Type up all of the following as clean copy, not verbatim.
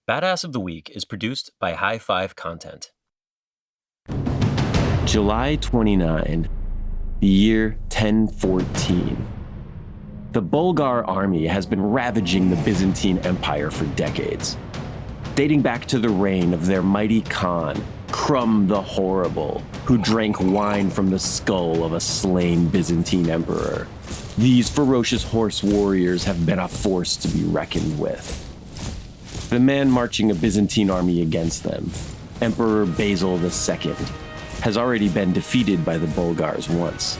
Badass of the Week is produced by High Five Content. July 29, the year 1014. The Bulgar army has been ravaging the Byzantine Empire for decades, dating back to the reign of their mighty Khan, Krum the Horrible, who drank wine from the skull of a slain Byzantine emperor. These ferocious horse warriors have been a force to be reckoned with. The man marching a Byzantine army against them, Emperor Basil II, has already been defeated by the Bulgars once.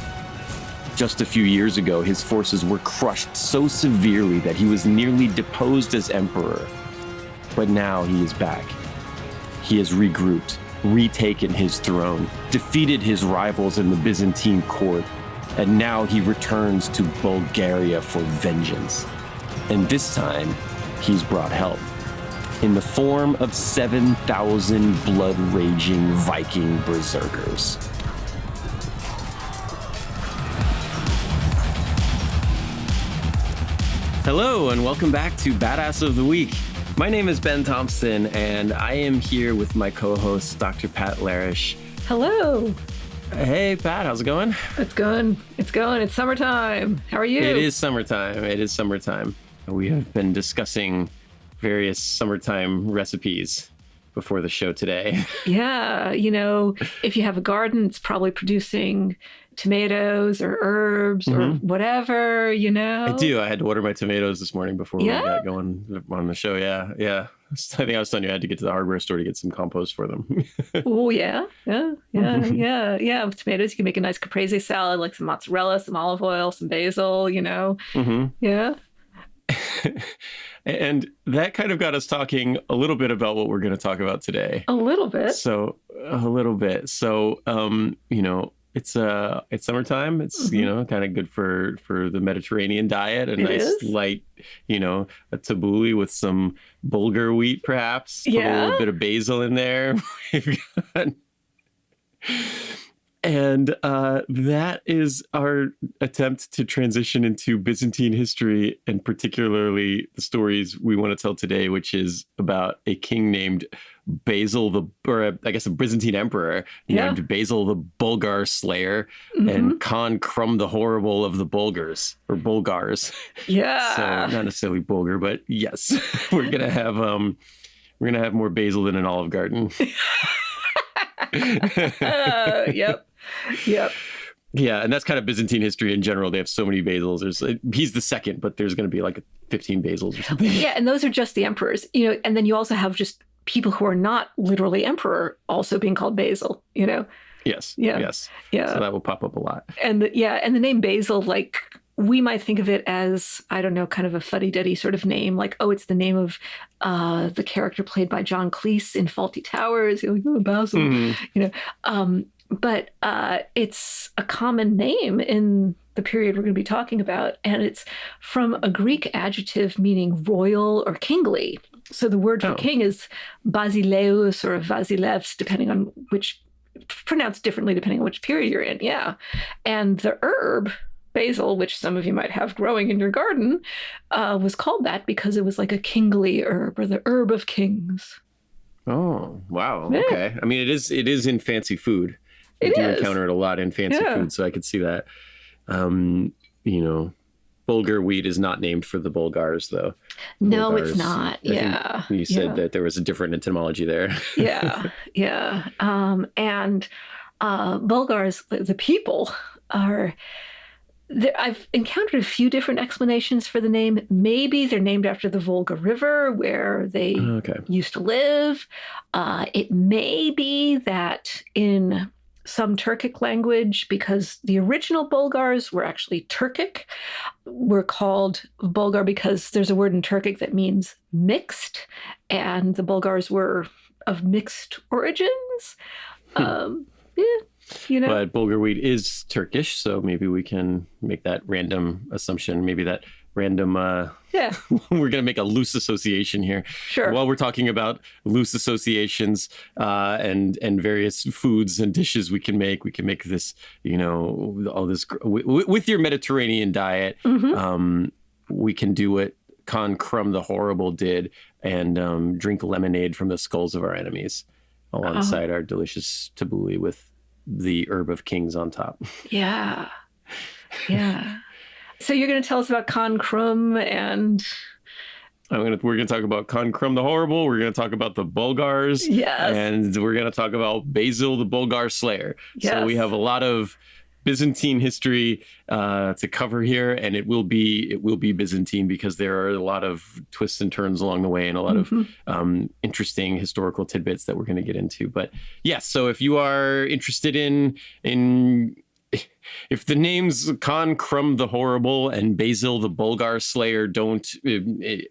Just a few years ago, his forces were crushed so severely that he was nearly deposed as emperor. But now he is back. He has regrouped, retaken his throne, defeated his rivals in the Byzantine court, and now he returns to Bulgaria for vengeance. And this time, he's brought help in the form of 7,000 blood-raging Viking berserkers. Hello, and welcome back to Badass of the Week. My name is Ben Thompson, and I am here with my co-host, Dr. Pat Larish. Hello. Hey, Pat, how's it going? It's going. It's summertime. How are you? It is summertime. We have been discussing various summertime recipes before the show today. Yeah, if you have a garden, it's probably producing tomatoes or herbs or whatever, I do. I had to order my tomatoes this morning before we got going on the show. Yeah. I think I was telling you I had to get to the hardware store to get some compost for them. Oh, yeah. With tomatoes, you can make a nice caprese salad, like some mozzarella, some olive oil, some basil, Yeah. And that kind of got us talking a little bit about what we're going to talk about today. A little bit. So, it's summertime. It's, kind of good for the Mediterranean diet. A nice light, a tabbouleh with some Bulgar wheat, perhaps. Put a little bit of basil in there. And that is our attempt to transition into Byzantine history, and particularly the stories we want to tell today, which is about a king named Basil a Byzantine emperor named Basil the Bulgar Slayer and Khan Krum the Horrible of the Bulgars. Yeah. So not necessarily Bulgar, but yes, we're gonna have more basil than an Olive Garden. Yep. Yeah, and that's kind of Byzantine history in general. They have so many basils. He's the second, but there's going to be like 15 basils or something. Yeah, and those are just the emperors, and then you also have just people who are not literally emperor also being called Basil, Yes. Yeah. Yes. Yeah. So that will pop up a lot. And the name Basil, like, we might think of it as, I don't know, kind of a fuddy-duddy sort of name, like, oh, it's the name of the character played by John Cleese in Fawlty Towers. You're like, oh, Basil, But it's a common name in the period we're going to be talking about, and it's from a Greek adjective meaning royal or kingly. So the word for king is basileus or vasilevs, depending on pronounced differently depending on which period you're in. Yeah. And the herb basil, which some of you might have growing in your garden, was called that because it was like a kingly herb, or the herb of kings. Oh, wow. Yeah. Okay. I mean, it is in fancy food. I do encounter it a lot in fancy food, so I could see that. Bulgar wheat is not named for the Bulgars, though. No, Bulgars, it's not. Yeah. You said that there was a different etymology there. Yeah. And Bulgars, the people, are... I've encountered a few different explanations for the name. Maybe they're named after the Volga River where they used to live. It may be that in some Turkic language, because the original Bulgars were actually Turkic, were called Bulgar because there's a word in Turkic that means mixed, and the Bulgars were of mixed origins. But Bulgar wheat is Turkish, so maybe we can make that random assumption. Maybe that random... we're going to make a loose association here. Sure. While we're talking about loose associations and various foods and dishes we can make this, all this... With your Mediterranean diet, we can do what Krum the Horrible did and drink lemonade from the skulls of our enemies alongside our delicious tabbouleh with the herb of kings on top. Yeah. Yeah. So you're going to tell us about Krum and... We're going to talk about Krum the Horrible. We're going to talk about the Bulgars. Yes. And we're going to talk about Basil the Bulgar Slayer. Yes. So we have a lot of Byzantine history to cover here, and it will be Byzantine because there are a lot of twists and turns along the way and a lot of interesting historical tidbits that we're going to get into. But yes, so if you are interested in if the names Krum the Horrible and Basil the Bulgar Slayer don't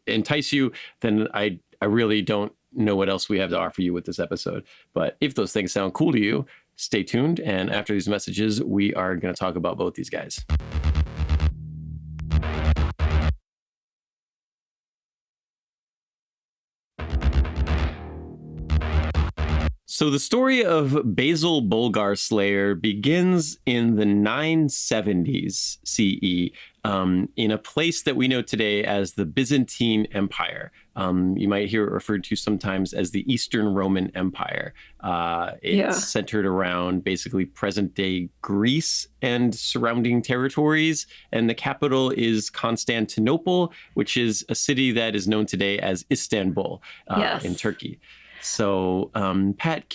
entice you, then I really don't know what else we have to offer you with this episode. But if those things sound cool to you, stay tuned. And after these messages, we are going to talk about both these guys. So the story of Basil Bulgar Slayer begins in the 970s CE in a place that we know today as the Byzantine Empire. You might hear it referred to sometimes as the Eastern Roman Empire. It's centered around basically present-day Greece and surrounding territories, and the capital is Constantinople, which is a city that is known today as Istanbul in Turkey. So, Pat,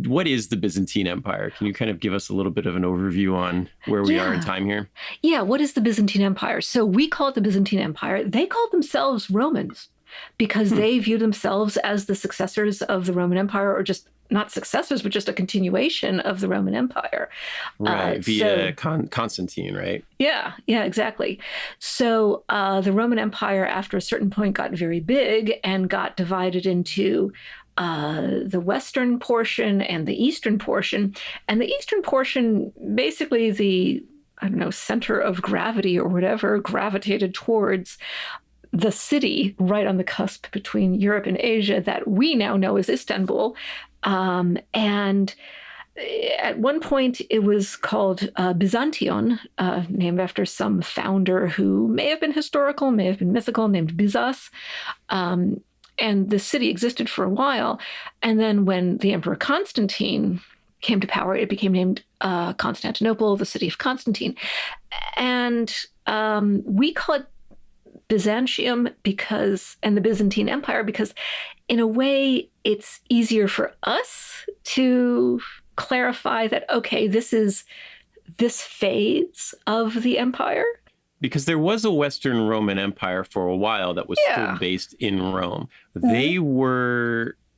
what is the Byzantine Empire? Can you kind of give us a little bit of an overview on where we are in time here? Yeah, what is the Byzantine Empire? So we call it the Byzantine Empire. They called themselves Romans because they view themselves as the successors of the Roman Empire, or just not successors, but just a continuation of the Roman Empire. Right, via Constantine, right? Yeah, exactly. So the Roman Empire, after a certain point, got very big and got divided into the western portion and the eastern portion. And the eastern portion, basically the, center of gravity or whatever, gravitated towards the city right on the cusp between Europe and Asia that we now know as Istanbul. And at one point, it was called Byzantion, named after some founder who may have been historical, may have been mythical, named Byzas. And the city existed for a while. And then when the Emperor Constantine came to power, it became named Constantinople, the city of Constantine. And we call it Byzantium and the Byzantine Empire because in a way it's easier for us to clarify that, okay, this is this phase of the empire. Because there was a Western Roman Empire for a while that was still based in Rome.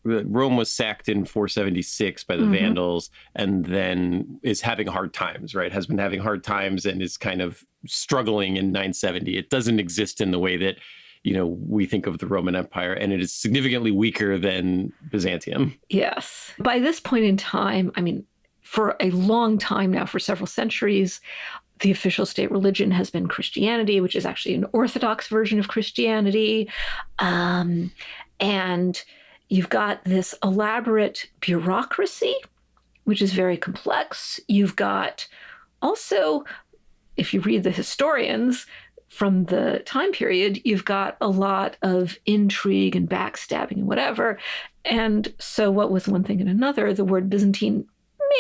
Rome was sacked in 476 by the Vandals and then is having hard times, right? Has been having hard times and is kind of struggling in 970. It doesn't exist in the way that, we think of the Roman Empire, and it is significantly weaker than Byzantium. Yes. By this point in time, for a long time now, for several centuries, the official state religion has been Christianity, which is actually an Orthodox version of Christianity. And you've got this elaborate bureaucracy, which is very complex. You've got also, if you read the historians from the time period, you've got a lot of intrigue and backstabbing and whatever. And so what with one thing and another, the word Byzantine,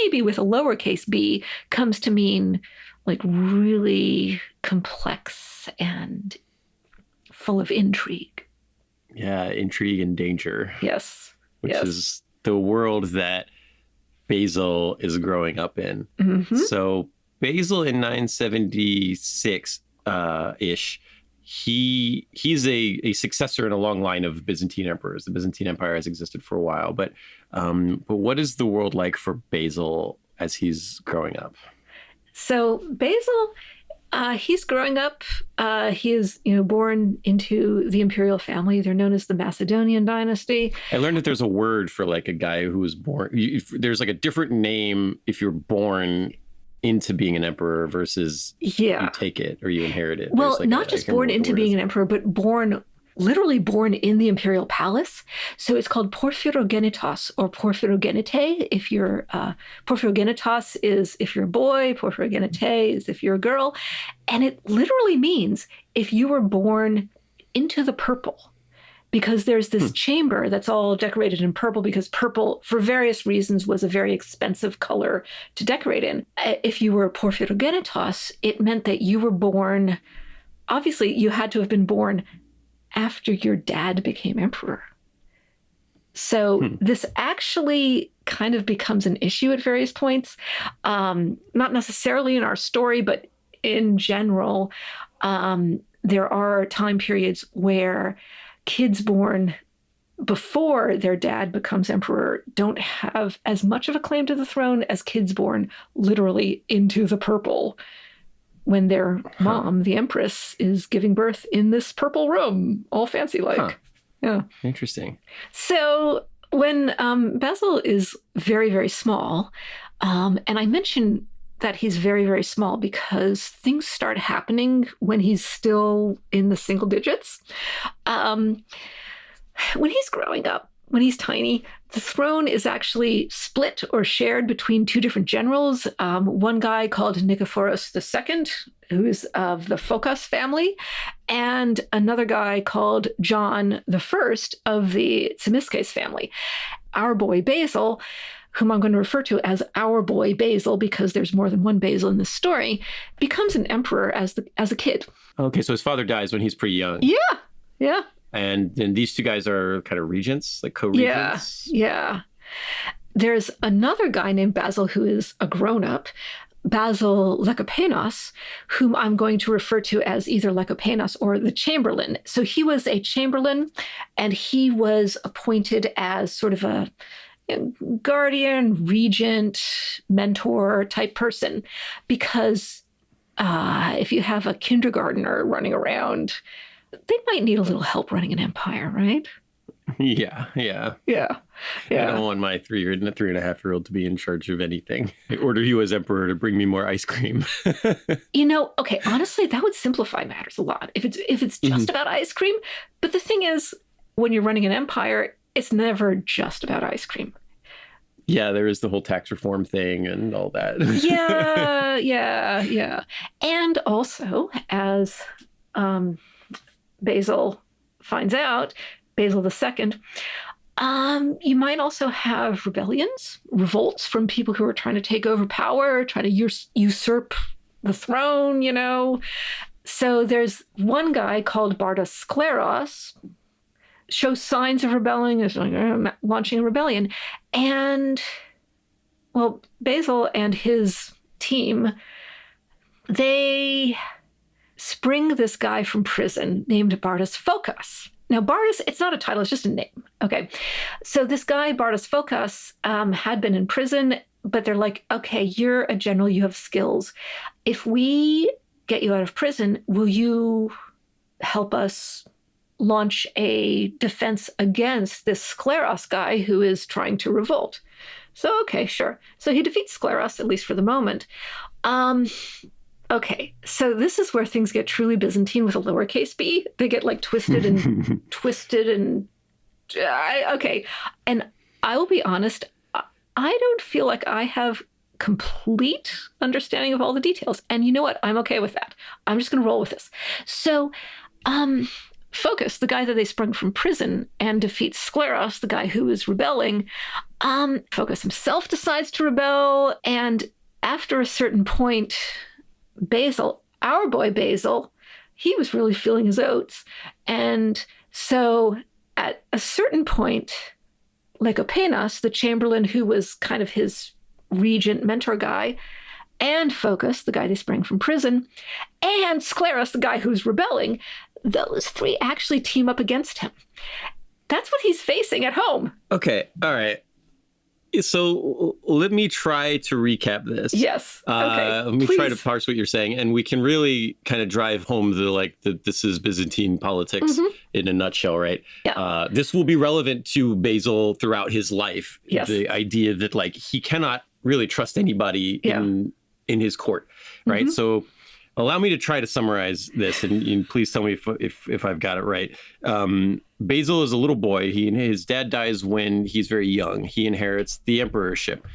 maybe with a lowercase b, comes to mean like really complex and full of intrigue. Yeah, intrigue and danger. Yes. Which is the world that Basil is growing up in. So Basil in 976 ish, he's a successor in a long line of Byzantine emperors. The Byzantine Empire has existed for a while, but what is the world like for Basil as he's growing up? So Basil, he's growing up. He is, born into the imperial family. They're known as the Macedonian dynasty. I learned that there's a word for like a guy who was born. There's like a different name if you're born into being an emperor versus you take it or you inherit it. Well, not just born into being an emperor, but literally born in the imperial palace. So it's called porphyrogenitos or porphyrogenite if you're, porphyrogenitos is if you're a boy, porphyrogenite is if you're a girl. And it literally means if you were born into the purple, because there's this chamber that's all decorated in purple, because purple, for various reasons, was a very expensive color to decorate in. If you were porphyrogenitos, it meant that you were born, obviously you had to have been born after your dad became emperor. So this actually kind of becomes an issue at various points, not necessarily in our story, but in general. There are time periods where kids born before their dad becomes emperor don't have as much of a claim to the throne as kids born literally into the purple when their mom, the empress, is giving birth in this purple room, all fancy like. Yeah. Interesting. So when Basil is very, very small, and I mention that he's very, very small because things start happening when he's still in the single digits. When he's growing up, when he's tiny, the throne is actually split or shared between two different generals. One guy called Nikephoros II, who is of the Phocas family, and another guy called John I of the Tzimiskes family. Our boy Basil, whom I'm going to refer to as our boy Basil because there's more than one Basil in this story, becomes an emperor as a kid. Okay, so his father dies when he's pretty young. Yeah. And then these two guys are kind of regents, like co-regents? Yeah. There's another guy named Basil who is a grown-up, Basil Lekopenos, whom I'm going to refer to as either Lekopenos or the Chamberlain. So he was a Chamberlain, and he was appointed as sort of a guardian, regent, mentor type person, because if you have a kindergartner running around, they might need a little help running an empire, right? Yeah. Yeah. I don't want my 3.5-year-old to be in charge of anything. I order you as emperor to bring me more ice cream. Okay, honestly, that would simplify matters a lot if it's just about ice cream. But the thing is, when you're running an empire, it's never just about ice cream. Yeah, there is the whole tax reform thing and all that. Yeah. And also, as Basil finds out, Basil II, you might also have revolts from people who are trying to take over power, trying to usurp the throne, So there's one guy called Bardas Skleros, shows signs of rebelling, is launching a rebellion. And, well, Basil and his team, they spring this guy from prison named Bardas Phocas. Now, Bardas, it's not a title, it's just a name. Okay. So this guy, Bardas Phocas, had been in prison, but they're like, okay, you're a general, you have skills. If we get you out of prison, will you help us launch a defense against this Skleros guy who is trying to revolt? So, okay, sure. So he defeats Skleros, at least for the moment. Okay, so this is where things get truly Byzantine with a lowercase b. They get like twisted and okay. And I will be honest, I don't feel like I have complete understanding of all the details. And you know what? I'm okay with that. I'm just going to roll with this. So, Phocas, the guy that they sprung from prison and defeats Skleros, the guy who is rebelling, Phocas himself decides to rebel. And after a certain point, Basil, our boy Basil, he was really feeling his oats. And so at a certain point, Lekopenos, the Chamberlain who was kind of his regent mentor guy, and Phocas, the guy they sprang from prison, and Skleros, the guy who's rebelling, those three actually team up against him. That's what he's facing at home. Okay, all right. So let me try to recap this. Yes. Okay. Let me try to parse what you're saying, and we can really kind of drive home that this is Byzantine politics in a nutshell, right? Yeah. This will be relevant to Basil throughout his life. Yes. The idea that like he cannot really trust anybody in his court, right? So allow me to try to summarize this, and please tell me if I've got it right. Basil is a little boy. His dad dies when he's very young. He inherits the emperorship.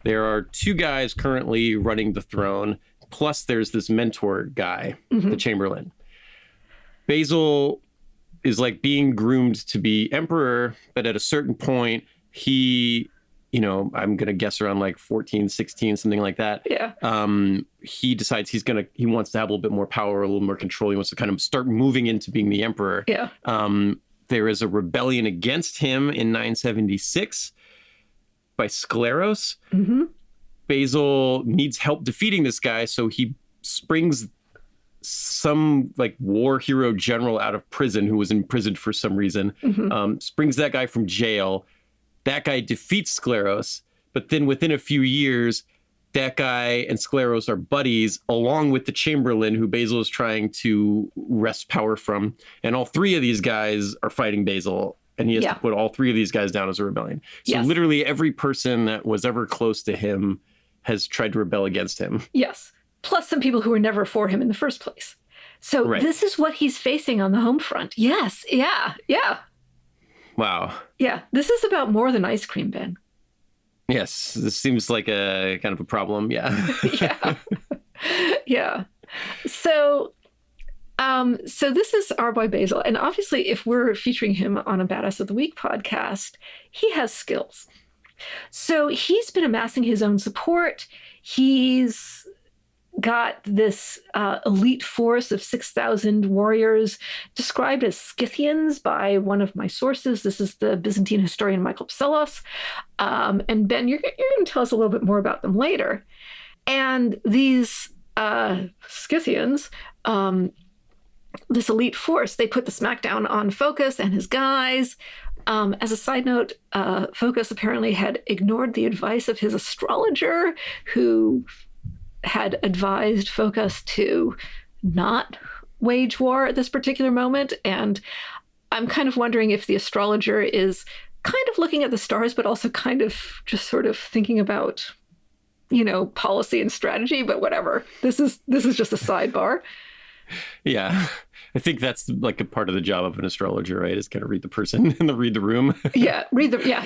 There are two guys currently running the throne, plus there's this mentor guy, the Chamberlain. Basil is like being groomed to be emperor, but at a certain point, he, I'm going to guess around like 14, 16, something like that. Yeah. He decides he wants to have a little bit more power, a little more control. He wants to kind of start moving into being the emperor. Yeah. There is a rebellion against him in 976 by Scleros. Mm-hmm. Basil needs help defeating this guy, so he springs some like war hero general out of prison who was imprisoned for some reason. Mm-hmm. Springs that guy from jail. That guy defeats Scleros, but then within a few years, that guy and Scleros are buddies, along with the Chamberlain who Basil is trying to wrest power from. And all three of these guys are fighting Basil, and he has to put all three of these guys down as a rebellion. So literally every person that was ever close to him has tried to rebel against him. Yes. Plus some people who were never for him in the first place. So this is what he's facing on the home front. Yes. Yeah. Yeah. Wow. Yeah. This is about more than ice cream, Ben. Yes. This seems like a kind of a problem. Yeah. Yeah. Yeah. So this is our boy Basil. And obviously, if we're featuring him on a Badass of the Week podcast, he has skills. So he's been amassing his own support. He's got this elite force of 6,000 warriors described as Scythians by one of my sources. This is the Byzantine historian Michael Psellos. And Ben, you're going to tell us a little bit more about them later. And these Scythians, this elite force, they put the smackdown on Phocas and his guys. As a side note, Phocas apparently had ignored the advice of his astrologer, who had advised Phocas to not wage war at this particular moment. And I'm kind of wondering if the astrologer is kind of looking at the stars, but also kind of just sort of thinking about, policy and strategy, but whatever. This is just a sidebar. Yeah. I think that's like a part of the job of an astrologer, right? Is kind of read the person and read the room. Yeah,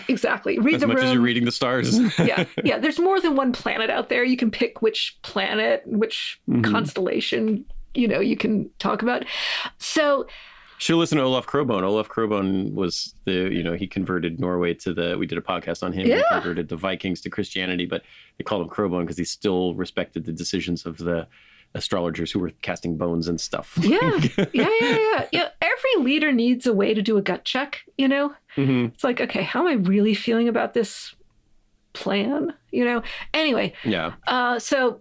exactly. Read the room. As much as you're reading the stars. Yeah. There's more than one planet out there. You can pick which planet, which constellation, you can talk about. So should listen to Olaf Krobone. Olaf Krobone was he converted Norway we did a podcast on him. Yeah. He converted the Vikings to Christianity, but they called him Krobone because he still respected the decisions of the astrologers who were casting bones and stuff. Yeah. Every leader needs a way to do a gut check, Mm-hmm. It's like, okay, how am I really feeling about this plan? Anyway. Yeah. The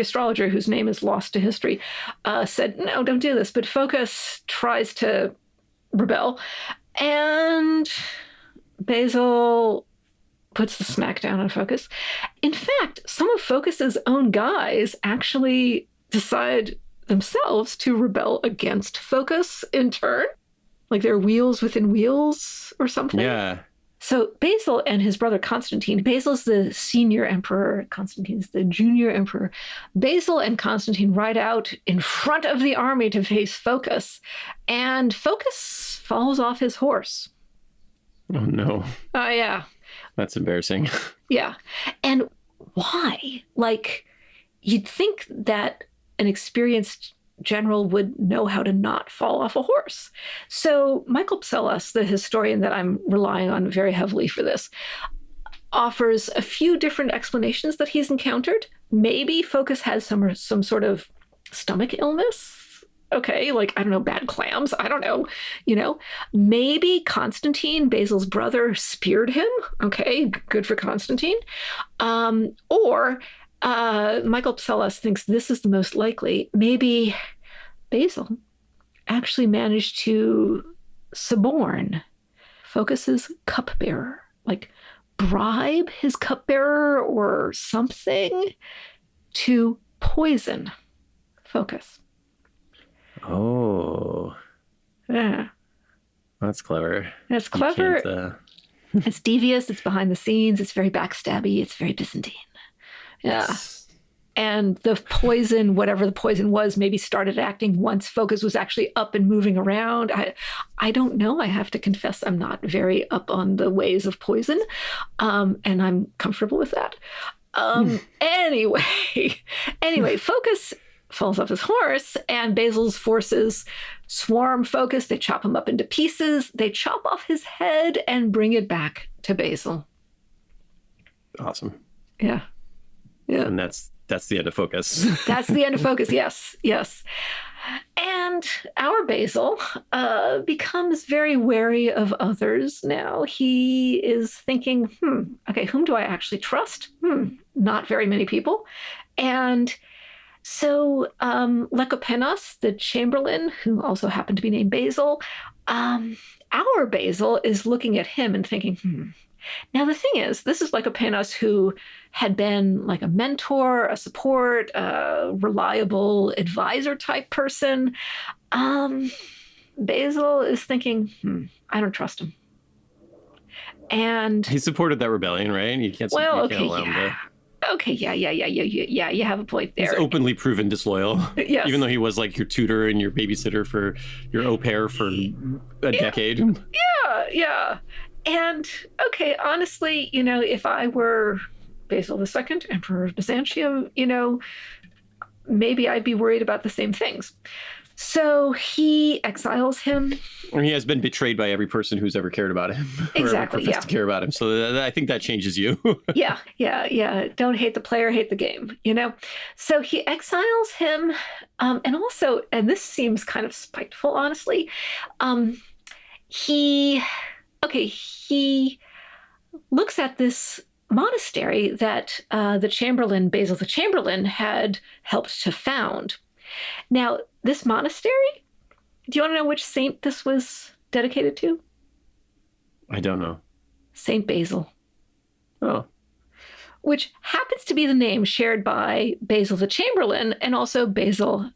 astrologer, whose name is lost to history, said, no, don't do this. But Phocas tries to rebel. And Basil puts the smackdown on Phocas. In fact, some of Phocas's own guys actually decide themselves to rebel against Phocas in turn. Like they're wheels within wheels or something. Yeah. So Basil and his brother Constantine, Basil's the senior emperor, Constantine's the junior emperor. Basil and Constantine ride out in front of the army to face Phocas, and Phocas falls off his horse. Oh, no. Oh, yeah. That's embarrassing. Yeah. And why? Like, you'd think that an experienced general would know how to not fall off a horse. So Michael Psellos, the historian that I'm relying on very heavily for this, offers a few different explanations that he's encountered. Maybe Phocas has some sort of stomach illness. Okay, like, I don't know, bad clams. I don't know, Maybe Constantine, Basil's brother, speared him. Okay, good for Constantine. Or Michael Psellos thinks this is the most likely. Maybe Basil actually managed to suborn Phocas's cupbearer, like bribe his cupbearer or something to poison Phocas. Oh. Yeah. That's clever. It's clever. It's devious. It's behind the scenes. It's very backstabby. It's very Byzantine. Yeah. Yes. And the poison, whatever the poison was, maybe started acting once Phocas was actually up and moving around. I don't know. I have to confess I'm not very up on the ways of poison. And I'm comfortable with that. Anyway, falls off his horse, and Basil's forces swarm focus. They chop him up into pieces. They chop off his head and bring it back to Basil. Awesome. Yeah. Yeah. And that's the end of focus. That's the end of focus. Yes. Yes. And our Basil becomes very wary of others now. He is thinking, okay, whom do I actually trust? Not very many people. And so Lekopenos, the Chamberlain, who also happened to be named Basil, our Basil is looking at him and thinking, Now, the thing is, this is Lekopenos, who had been like a mentor, a support, a reliable advisor type person. Basil is thinking, I don't trust him. And he supported that rebellion, right? You can't, allow him to. Okay, yeah, you have a point there. He's openly proven disloyal. Yes. Even though he was like your tutor and your babysitter for your au pair for a decade. Yeah. And, okay, honestly, if I were Basil II, Emperor of Byzantium, maybe I'd be worried about the same things. So he exiles him. Or he has been betrayed by every person who's ever cared about him. Exactly, or ever professed to care about him. So I think that changes you. Yeah. Don't hate the player, hate the game, So he exiles him. And also, and this seems kind of spiteful, honestly, he looks at this monastery that the Chamberlain, Basil the Chamberlain, had helped to found. Now, this monastery, do you want to know which saint this was dedicated to? I don't know. Saint Basil. Oh. Which happens to be the name shared by Basil the Chamberlain and also Basil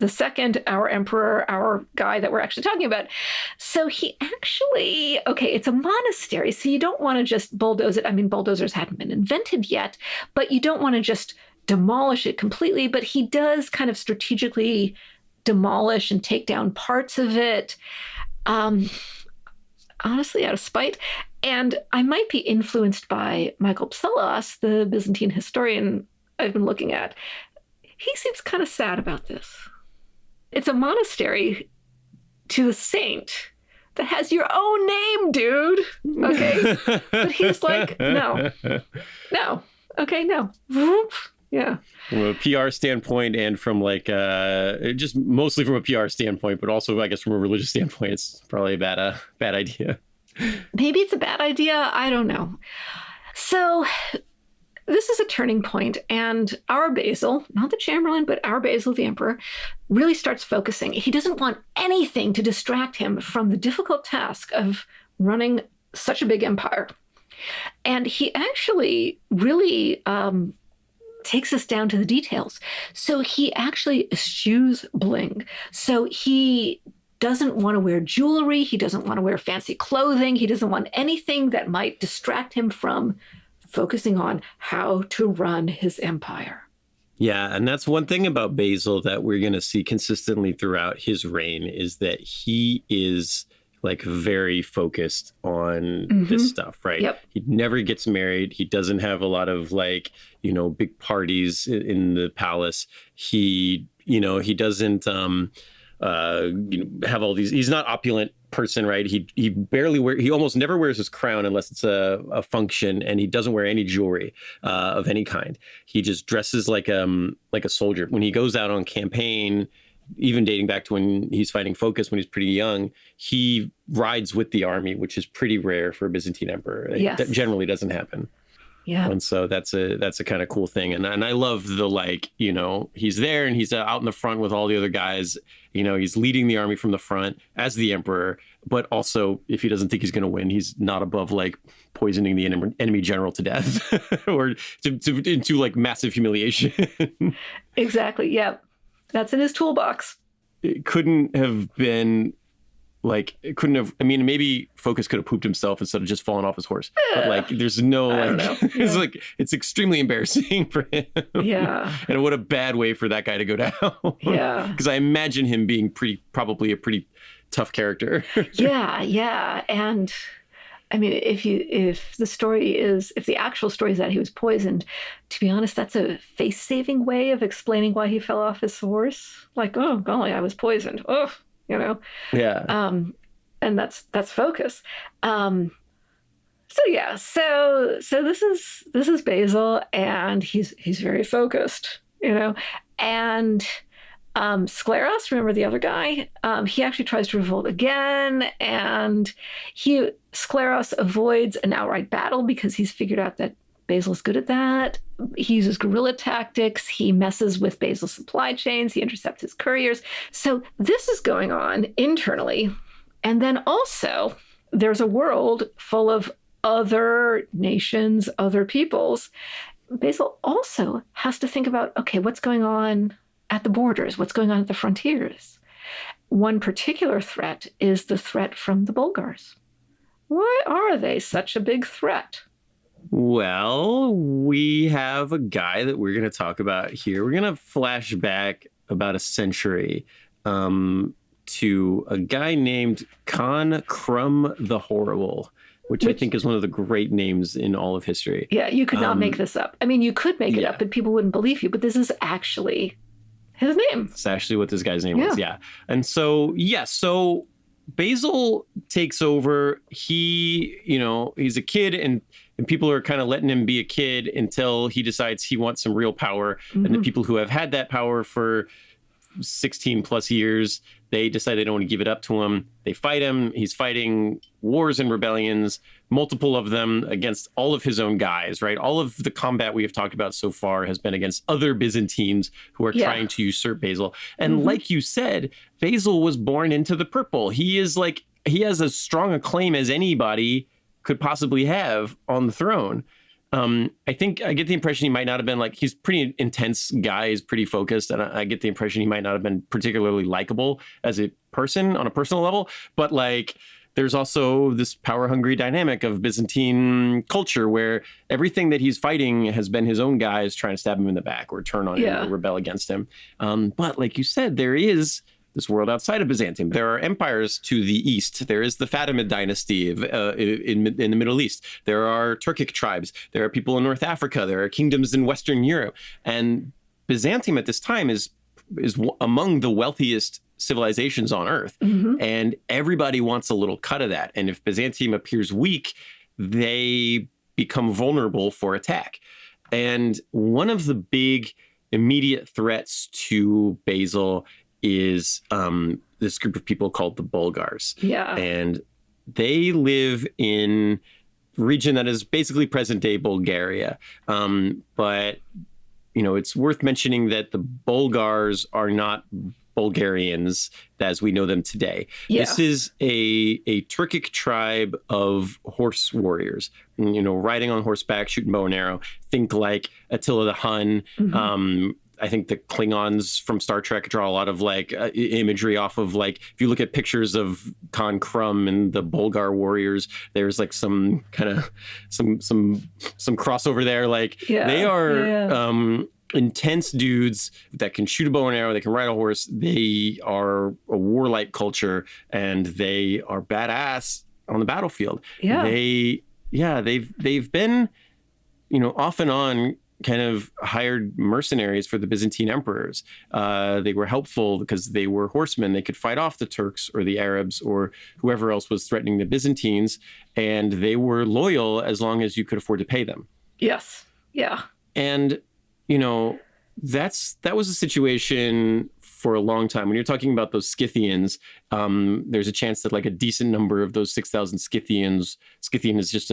II, our emperor, our guy that we're actually talking about. So he actually, it's a monastery, so you don't want to just bulldoze it. I mean, bulldozers hadn't been invented yet, but you don't want to just demolish it completely. But he does kind of strategically demolish and take down parts of it, honestly, out of spite. And I might be influenced by Michael Psellos, the Byzantine historian I've been looking at. He seems kind of sad about this. It's a monastery to the saint that has your own name, dude. Okay. But he's like, no. Okay, no. Yeah. From a PR standpoint and from just mostly from a PR standpoint, but also I guess from a religious standpoint, it's probably a bad idea. Maybe it's a bad idea. I don't know. So this is a turning point, and our Basil, not the Chamberlain, but our Basil, the Emperor, really starts focusing. He doesn't want anything to distract him from the difficult task of running such a big empire. And he actually really takes us down to the details. So he actually eschews bling. So he doesn't want to wear jewelry. He doesn't want to wear fancy clothing. He doesn't want anything that might distract him from focusing on how to run his empire. Yeah, and that's one thing about Basil that we're going to see consistently throughout his reign is that he is very focused on this stuff, right? Yep. He never gets married. He doesn't have a lot of big parties in the palace. He doesn't have all these. He's not opulent person, right? He almost never wears his crown unless it's a function, and he doesn't wear any jewelry of any kind. He just dresses like a soldier. When he goes out on campaign, even dating back to when he's fighting Phocas when he's pretty young, he rides with the army, which is pretty rare for a Byzantine emperor. Yes. That generally doesn't happen. Yeah. And so that's a kind of cool thing. And I love the he's there and he's out in the front with all the other guys. He's leading the army from the front as the emperor, but also if he doesn't think he's going to win, he's not above poisoning the enemy general to death or into massive humiliation. Exactly. Yeah. That's in his toolbox. It couldn't have been maybe Phocas could have pooped himself instead of just falling off his horse. But there's no it's extremely embarrassing for him. Yeah. And what a bad way for that guy to go down. Yeah. Because I imagine him being probably a pretty tough character. Yeah. And I mean, if the actual story is that he was poisoned, to be honest, that's a face-saving way of explaining why he fell off his horse. Like, oh golly, I was poisoned. Oh, you know. Yeah. And that's focus. So yeah, so this is Basil, and he's very focused, you know. And Scleros, remember the other guy? He actually tries to revolt again, and Scleros avoids an outright battle because he's figured out that Basil's good at that. He uses guerrilla tactics. He messes with Basil's supply chains. He intercepts his couriers. So this is going on internally. And then also, there's a world full of other nations, other peoples. Basil also has to think about, okay, what's going on at the borders? What's going on at the frontiers? One particular threat is the threat from the Bulgars. Why are they such a big threat? Well, we have a guy that we're going to talk about here. We're going to flash back about a century to a guy named Krum the Horrible, which I think is one of the great names in all of history. Yeah, you could not make this up. I mean, you could make it up, but people wouldn't believe you. But this is actually his name. It's actually what this guy's name was, yeah. And so, so Basil takes over. He's a kid, and people are kind of letting him be a kid until he decides he wants some real power. Mm-hmm. And the people who have had that power for 16 plus years, they decide they don't want to give it up to him. They fight him. He's fighting wars and rebellions, multiple of them against all of his own guys, right? All of the combat we have talked about so far has been against other Byzantines who are trying to usurp Basil. And like you said, Basil was born into the purple. He has as strong a claim as anybody could possibly have on the throne. I think I get the impression he might not have been he's a pretty intense guy. He's pretty focused. And I get the impression he might not have been particularly likable as a person on a personal level. But there's also this power hungry dynamic of Byzantine culture where everything that he's fighting has been his own guys trying to stab him in the back or turn on him or rebel against him. But like you said, there is this world outside of Byzantium. There are empires to the east. There is the Fatimid dynasty in the Middle East. There are Turkic tribes. There are people in North Africa. There are kingdoms in Western Europe. And Byzantium at this time is among the wealthiest civilizations on Earth. Mm-hmm. And everybody wants a little cut of that. And if Byzantium appears weak, they become vulnerable for attack. And one of the big immediate threats to Basil is this group of people called the Bulgars. Yeah. And they live in a region that is basically present-day Bulgaria. But, it's worth mentioning that the Bulgars are not Bulgarians as we know them today. Yeah. This is a Turkic tribe of horse warriors, riding on horseback, shooting bow and arrow. Think like Attila the Hun. Mm-hmm. I think the Klingons from Star Trek draw a lot of imagery off of if you look at pictures of Khan Krum and the Bulgar warriors, there's some kind of some crossover there. They are intense dudes that can shoot a bow and arrow. They can ride a horse. They are a warlike culture, and they are badass on the battlefield. Yeah, they've been off and on kind of hired mercenaries for the Byzantine emperors. They were helpful because they were horsemen. They could fight off the Turks or the Arabs or whoever else was threatening the Byzantines. And they were loyal as long as you could afford to pay them. Yes. Yeah. And, that was a situation for a long time. When you're talking about those Scythians, there's a chance that a decent number of those 6,000 Scythian is just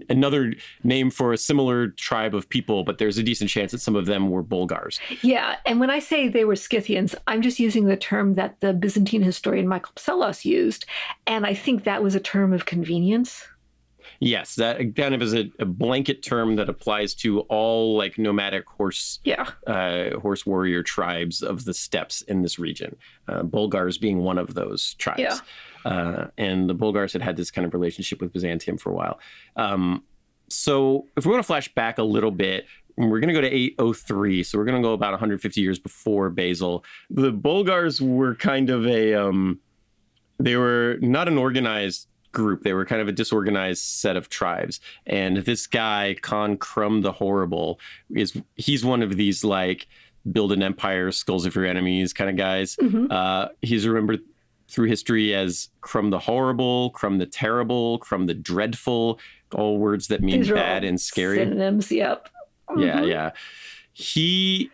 another name for a similar tribe of people, but there's a decent chance that some of them were Bulgars. Yeah, and when I say they were Scythians, I'm just using the term that the Byzantine historian Michael Psellos used, and I think that was a term of convenience. Yes, that kind of is a blanket term that applies to all nomadic horse warrior tribes of the steppes in this region. Bulgars being one of those tribes. Yeah. And the Bulgars had this kind of relationship with Byzantium for a while. So if we want to flash back a little bit, we're going to go to 803. So we're going to go about 150 years before Basil. The Bulgars were kind of they were not an organized group. They were kind of a disorganized set of tribes. And this guy, Krum the Horrible, he's one of these like build an empire, skulls of your enemies kind of guys. He's remembered through history as Krum the Horrible, Krum the Terrible, Krum the Dreadful, all words that mean bad and scary. Synonyms, yep. Yeah. He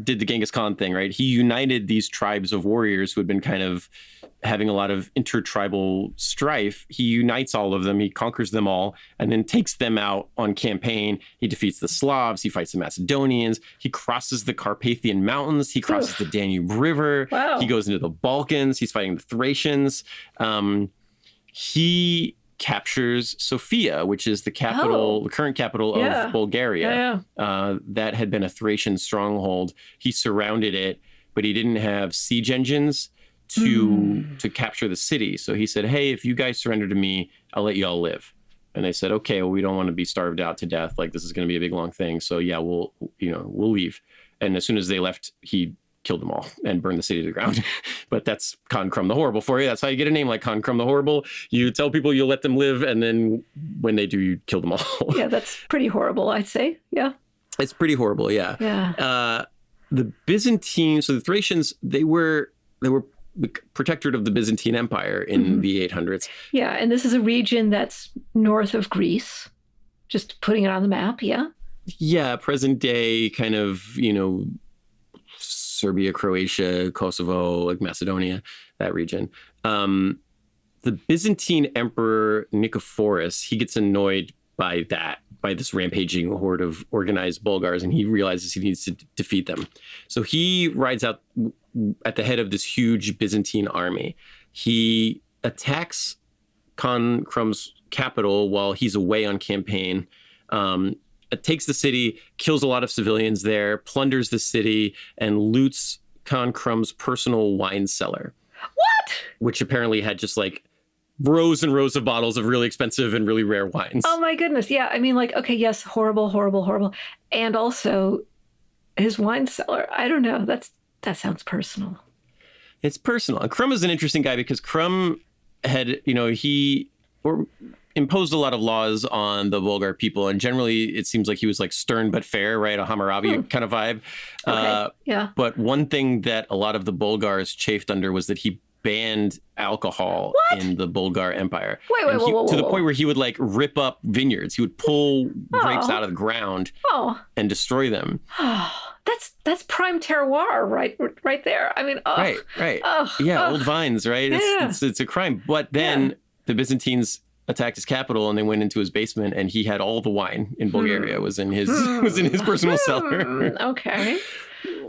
did the Genghis Khan thing, right? He united these tribes of warriors who had been kind of having a lot of intertribal strife. He unites all of them, he conquers them all, and then takes them out on campaign. He defeats the Slavs, he fights the Macedonians, he crosses the Carpathian Mountains, he crosses the Danube River, he goes into the Balkans, he's fighting the Thracians. He captures Sofia, which is the capital, the current capital of Bulgaria. That had been a Thracian stronghold. He surrounded it, but he didn't have siege engines to capture the city. So he said, hey, if you guys surrender to me, I'll let you all live. And they said, okay, well, we don't want to be starved out to death. Like, this is going to be a big, long thing. So yeah, we'll leave. And as soon as they left, he killed them all and burned the city to the ground. But that's Krum the Horrible for you. That's how you get a name like Krum the Horrible. You tell people you'll let them live, and then when they do, you kill them all. Yeah, that's pretty horrible, I'd say. Yeah. It's pretty horrible, yeah. The Byzantine, so the Thracians, they were the protectorate of the Byzantine Empire in the 800s. Yeah, and this is a region that's north of Greece. Just putting it on the map, yeah? Yeah, present day kind of, Serbia, Croatia, Kosovo, like Macedonia, that region. The Byzantine Emperor Nicephorus, he gets annoyed by this rampaging horde of organized Bulgars, and he realizes he needs to defeat them. So he rides out at the head of this huge Byzantine army. He attacks Krum's capital while he's away on campaign, takes the city, kills a lot of civilians there, plunders the city, and loots Krum's personal wine cellar. What? Which apparently had just like rows and rows of bottles of really expensive and really rare wines. Oh my goodness. Yeah. I mean, like, okay, yes, horrible, horrible, horrible. And also his wine cellar. I don't know. That sounds personal. It's personal. And Krum is an interesting guy because Krum had, he imposed a lot of laws on the Bulgar people. And generally, it seems like he was like stern but fair, right? A Hammurabi kind of vibe. Yeah. But one thing that a lot of the Bulgars chafed under was that he banned alcohol in the Bulgar Empire. Wait, to the point where he would like rip up vineyards. He would pull grapes out of the ground and destroy them. That's prime terroir right there. I mean, right. Old vines, right? It's a crime. But then the Byzantines attacked his capital and they went into his basement, and he had all the wine in Bulgaria was in his personal cellar. Okay.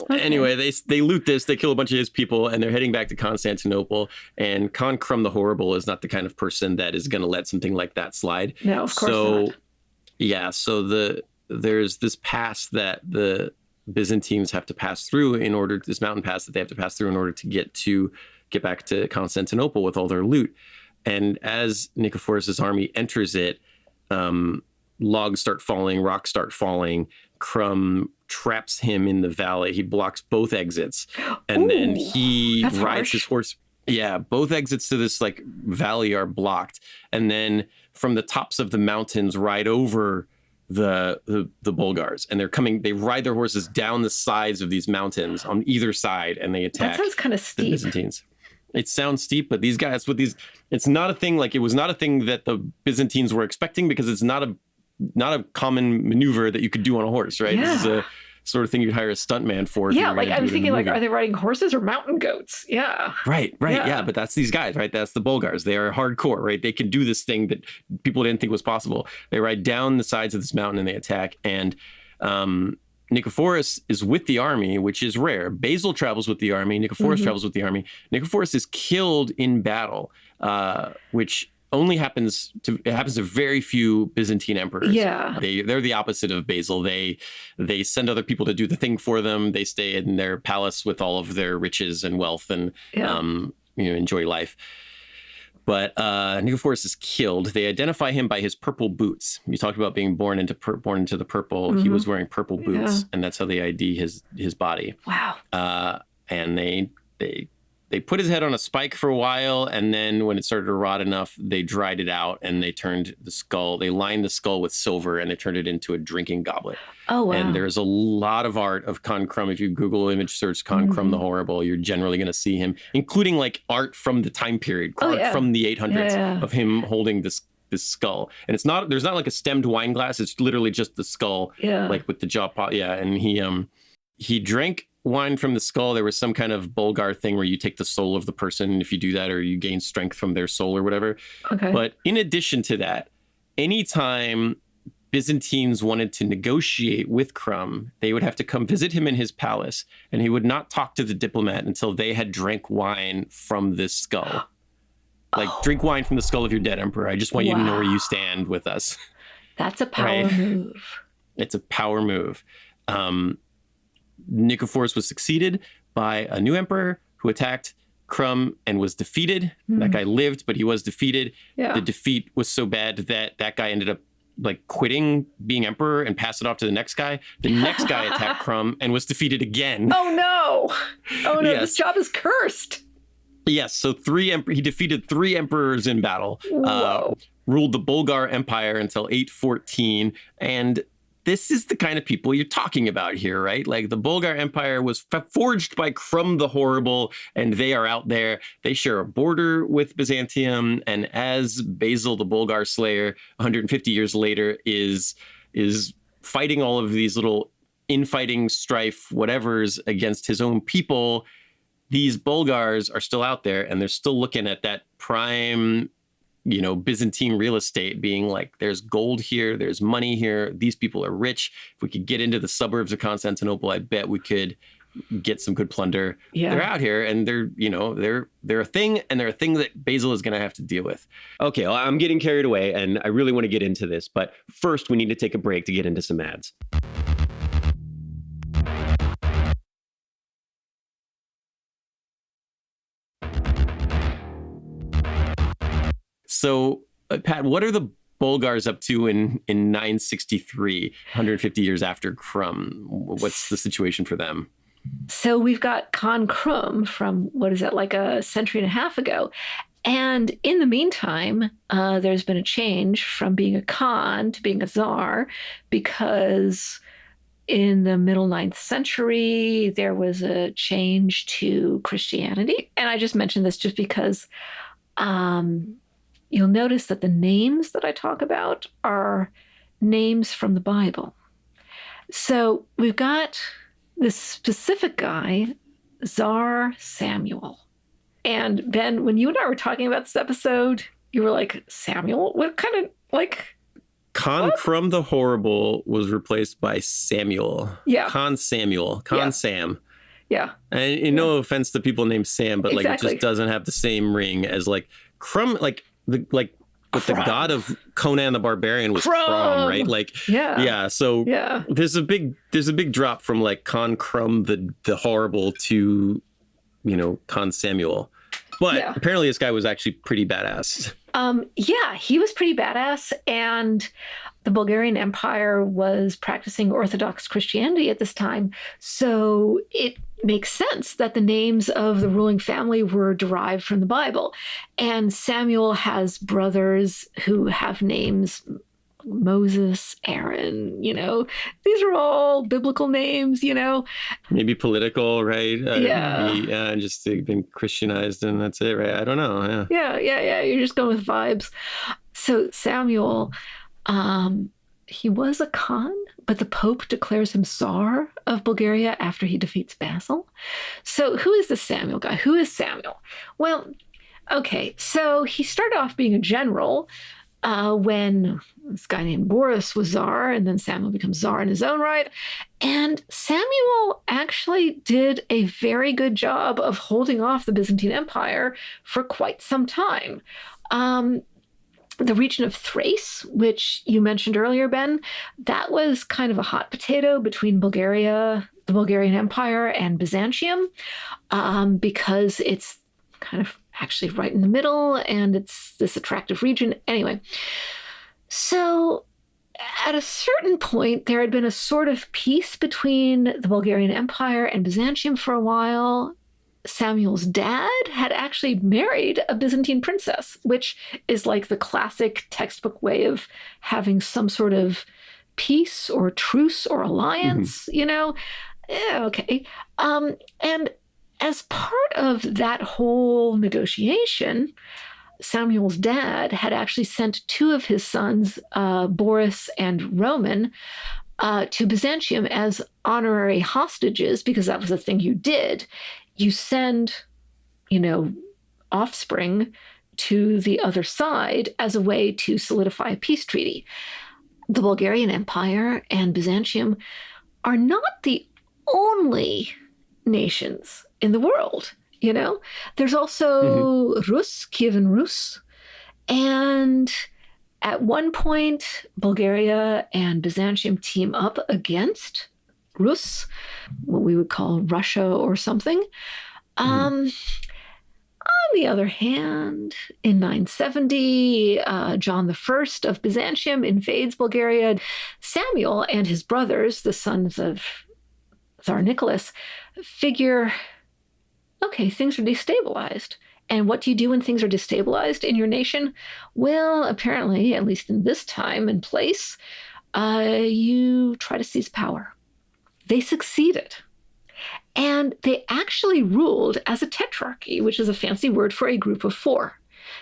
Anyway, they loot this, they kill a bunch of his people, and they're heading back to Constantinople. And Krum the Horrible is not the kind of person that is going to let something like that slide. No, of course not. Yeah, so there's this pass that the Byzantines have to pass through this mountain pass that they have to pass through in order to get back to Constantinople with all their loot. And as Nicephorus's army enters it, logs start falling, rocks start falling. Krum traps him in the valley. He blocks both exits, and then he rides his horse. Yeah, both exits to this like valley are blocked, and then from the tops of the mountains ride over the Bulgars, and they're coming. They ride their horses down the sides of these mountains on either side, and they attack. That sounds kind of steep. The Byzantines. It sounds steep, but these guys it's not a thing. Like, it was not a thing that the Byzantines were expecting, because it's not a common maneuver that you could do on a horse, right? Yeah. This is a sort of thing you'd hire a stuntman for. Yeah, like I'm thinking, like, are they riding horses or mountain goats? Yeah. Right. Yeah, but that's these guys, right? That's the Bulgars. They are hardcore, right? They can do this thing that people didn't think was possible. They ride down the sides of this mountain and they attack. And Nicephorus is with the army, which is rare. Basil travels with the army. Nicephorus travels with the army. Nicephorus is killed in battle, which only happens to very few Byzantine emperors. Yeah. They're the opposite of Basil. They send other people to do the thing for them. They stay in their palace with all of their riches and wealth and enjoy life. But Nicephorus is killed. They identify him by his purple boots. You talked about being born into the purple. He was wearing purple boots, and that's how they ID his body. Wow. And they They put his head on a spike for a while, and then when it started to rot enough, they dried it out and they turned the skull. They lined the skull with silver and they turned it into a drinking goblet. Oh, wow. And there's a lot of art of Khan Krum. If you Google image search Krum the Horrible, you're generally going to see him, including like art from the time period, from the 800s of him holding this skull. And there's not like a stemmed wine glass. It's literally just the skull, like with the jaw pot. Yeah. And he drank wine from the skull. There was some kind of Bulgar thing where you take the soul of the person if you do that, or you gain strength from their soul or whatever. Okay. But in addition to that, anytime Byzantines wanted to negotiate with Krum, they would have to come visit him in his palace, and he would not talk to the diplomat until they had drank wine from this skull. Like, drink wine from the skull of your dead emperor. I just want you to know where you stand with us. That's a power move. It's a power move. Nicephorus was succeeded by a new emperor who attacked Krum and was defeated. That guy lived, but he was defeated. Yeah. The defeat was so bad that guy ended up like quitting being emperor and passed it off to the next guy. The next guy attacked Krum and was defeated again. Oh no! Yes. This job is cursed. Yes, so he defeated 3 emperors in battle. Ruled the Bulgar Empire until 814, and this is the kind of people you're talking about here, right? Like, the Bulgar Empire was forged by Krum the Horrible, and they are out there. They share a border with Byzantium, and as Basil the Bulgar Slayer, 150 years later, is fighting all of these little infighting, strife, whatevers against his own people, these Bulgars are still out there, and they're still looking at that prime, Byzantine real estate, being like, there's gold here, there's money here, these people are rich. If we could get into the suburbs of Constantinople, I bet we could get some good plunder. Yeah. They're out here, and they're a thing, and they're a thing that Basil is going to have to deal with. Okay, well, I'm getting carried away, and I really want to get into this, but first we need to take a break to get into some ads. So, Pat, what are the Bulgars up to in 963, 150 years after Krum? What's the situation for them? So we've got Khan Krum from, like a century and a half ago. And in the meantime, there's been a change from being a Khan to being a Tsar, because in the middle 9th century, there was a change to Christianity. And I just mentioned this just because you'll notice that the names that I talk about are names from the Bible. So we've got this specific guy, Tsar Samuel. And Ben, when you and I were talking about this episode, you were like, Samuel? What kind of, like... Khan Krum the Horrible was replaced by Samuel. Yeah. Khan Samuel. Khan Sam. Yeah. And no offense to people named Sam, but like it just doesn't have the same ring as like Krum, the god of Conan the Barbarian was Krum, right? Like, So there's a big drop from like Khan Krum the Horrible to, Khan Samuel. But apparently this guy was actually pretty badass. He was pretty badass, and the Bulgarian Empire was practicing Orthodox Christianity at this time. So it makes sense that the names of the ruling family were derived from the Bible. And Samuel has brothers who have names, Moses, Aaron, these are all biblical names, Maybe political, right? Just they've been Christianized and that's it, right? I don't know. Yeah. You're just going with vibes. So Samuel, he was a Khan, but the Pope declares him Tsar of Bulgaria after he defeats Basil. So who is this Samuel guy? Who is Samuel? Well, okay, so he started off being a general when this guy named Boris was Tsar, and then Samuel becomes Tsar in his own right. And Samuel actually did a very good job of holding off the Byzantine Empire for quite some time. The region of Thrace, which you mentioned earlier, Ben, that was kind of a hot potato between Bulgaria, the Bulgarian Empire, and Byzantium, because it's kind of actually right in the middle, and it's this attractive region. Anyway, so at a certain point, there had been a sort of peace between the Bulgarian Empire and Byzantium for a while. Samuel's dad had actually married a Byzantine princess, which is like the classic textbook way of having some sort of peace or truce or alliance, Yeah, okay. And as part of that whole negotiation, Samuel's dad had actually sent two of his sons, Boris and Roman, to Byzantium as honorary hostages, because that was a thing you did. You send, offspring to the other side as a way to solidify a peace treaty. The Bulgarian Empire and Byzantium are not the only nations in the world, There's also Rus, Kievan Rus, and at one point, Bulgaria and Byzantium team up against Rus, what we would call Russia or something. On the other hand, in 970, John I of Byzantium invades Bulgaria. Samuel and his brothers, the sons of Tsar Nicholas, figure, okay, things are destabilized. And what do you do when things are destabilized in your nation? Well, apparently, at least in this time and place, you try to seize power. They succeeded. And they actually ruled as a tetrarchy, which is a fancy word for a group of four.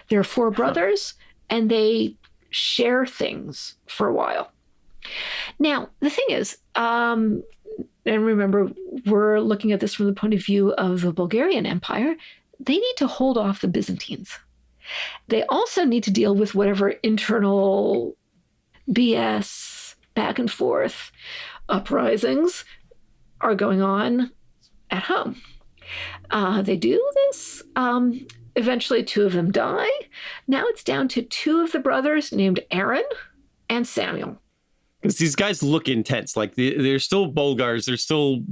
There are four brothers, and they share things for a while. Now, the thing is, and remember, we're looking at this from the point of view of the Bulgarian Empire, they need to hold off the Byzantines. They also need to deal with whatever internal BS, back and forth, uprisings are going on at home. They do this. Eventually, two of them die. Now it's down to two of the brothers named Aaron and Samuel. Because these guys look intense. Like they're still Bulgars. They're still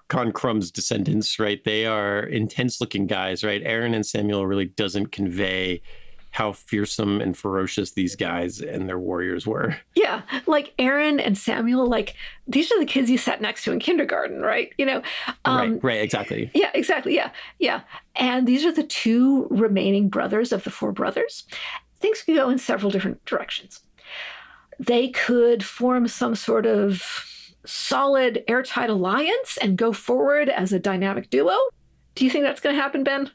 Khan Krum's descendants, right? They are intense looking guys, right? Aaron and Samuel really doesn't convey how fearsome and ferocious these guys and their warriors were. Yeah, like Aaron and Samuel, like these are the kids you sat next to in kindergarten, right? Right, exactly. Yeah, exactly. Yeah. And these are the two remaining brothers of the four brothers. Things could go in several different directions. They could form some sort of solid, airtight alliance and go forward as a dynamic duo. Do you think that's going to happen, Ben?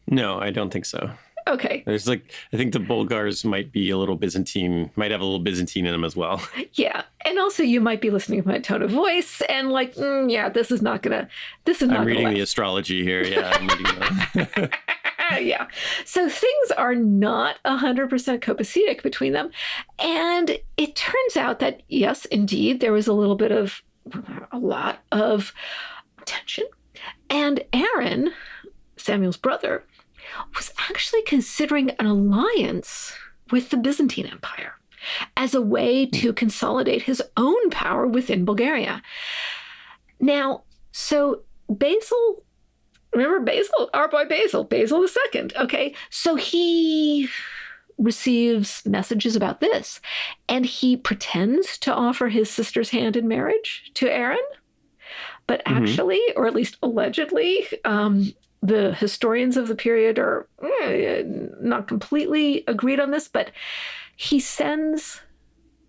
No, I don't think so. Okay. I think the Bulgars might have a little Byzantine in them as well. Yeah. And also you might be listening to my tone of voice and this is not going to I'm reading the astrology here. Yeah, I'm reading that. Yeah. So things are not 100% copacetic between them. And it turns out that, yes, indeed, there was a lot of tension. And Aaron, Samuel's brother, was actually considering an alliance with the Byzantine Empire as a way to consolidate his own power within Bulgaria. Now, so Basil, remember Basil, our boy Basil II, okay? So he receives messages about this, and he pretends to offer his sister's hand in marriage to Aaron, but actually, or at least allegedly, the historians of the period are not completely agreed on this, but he sends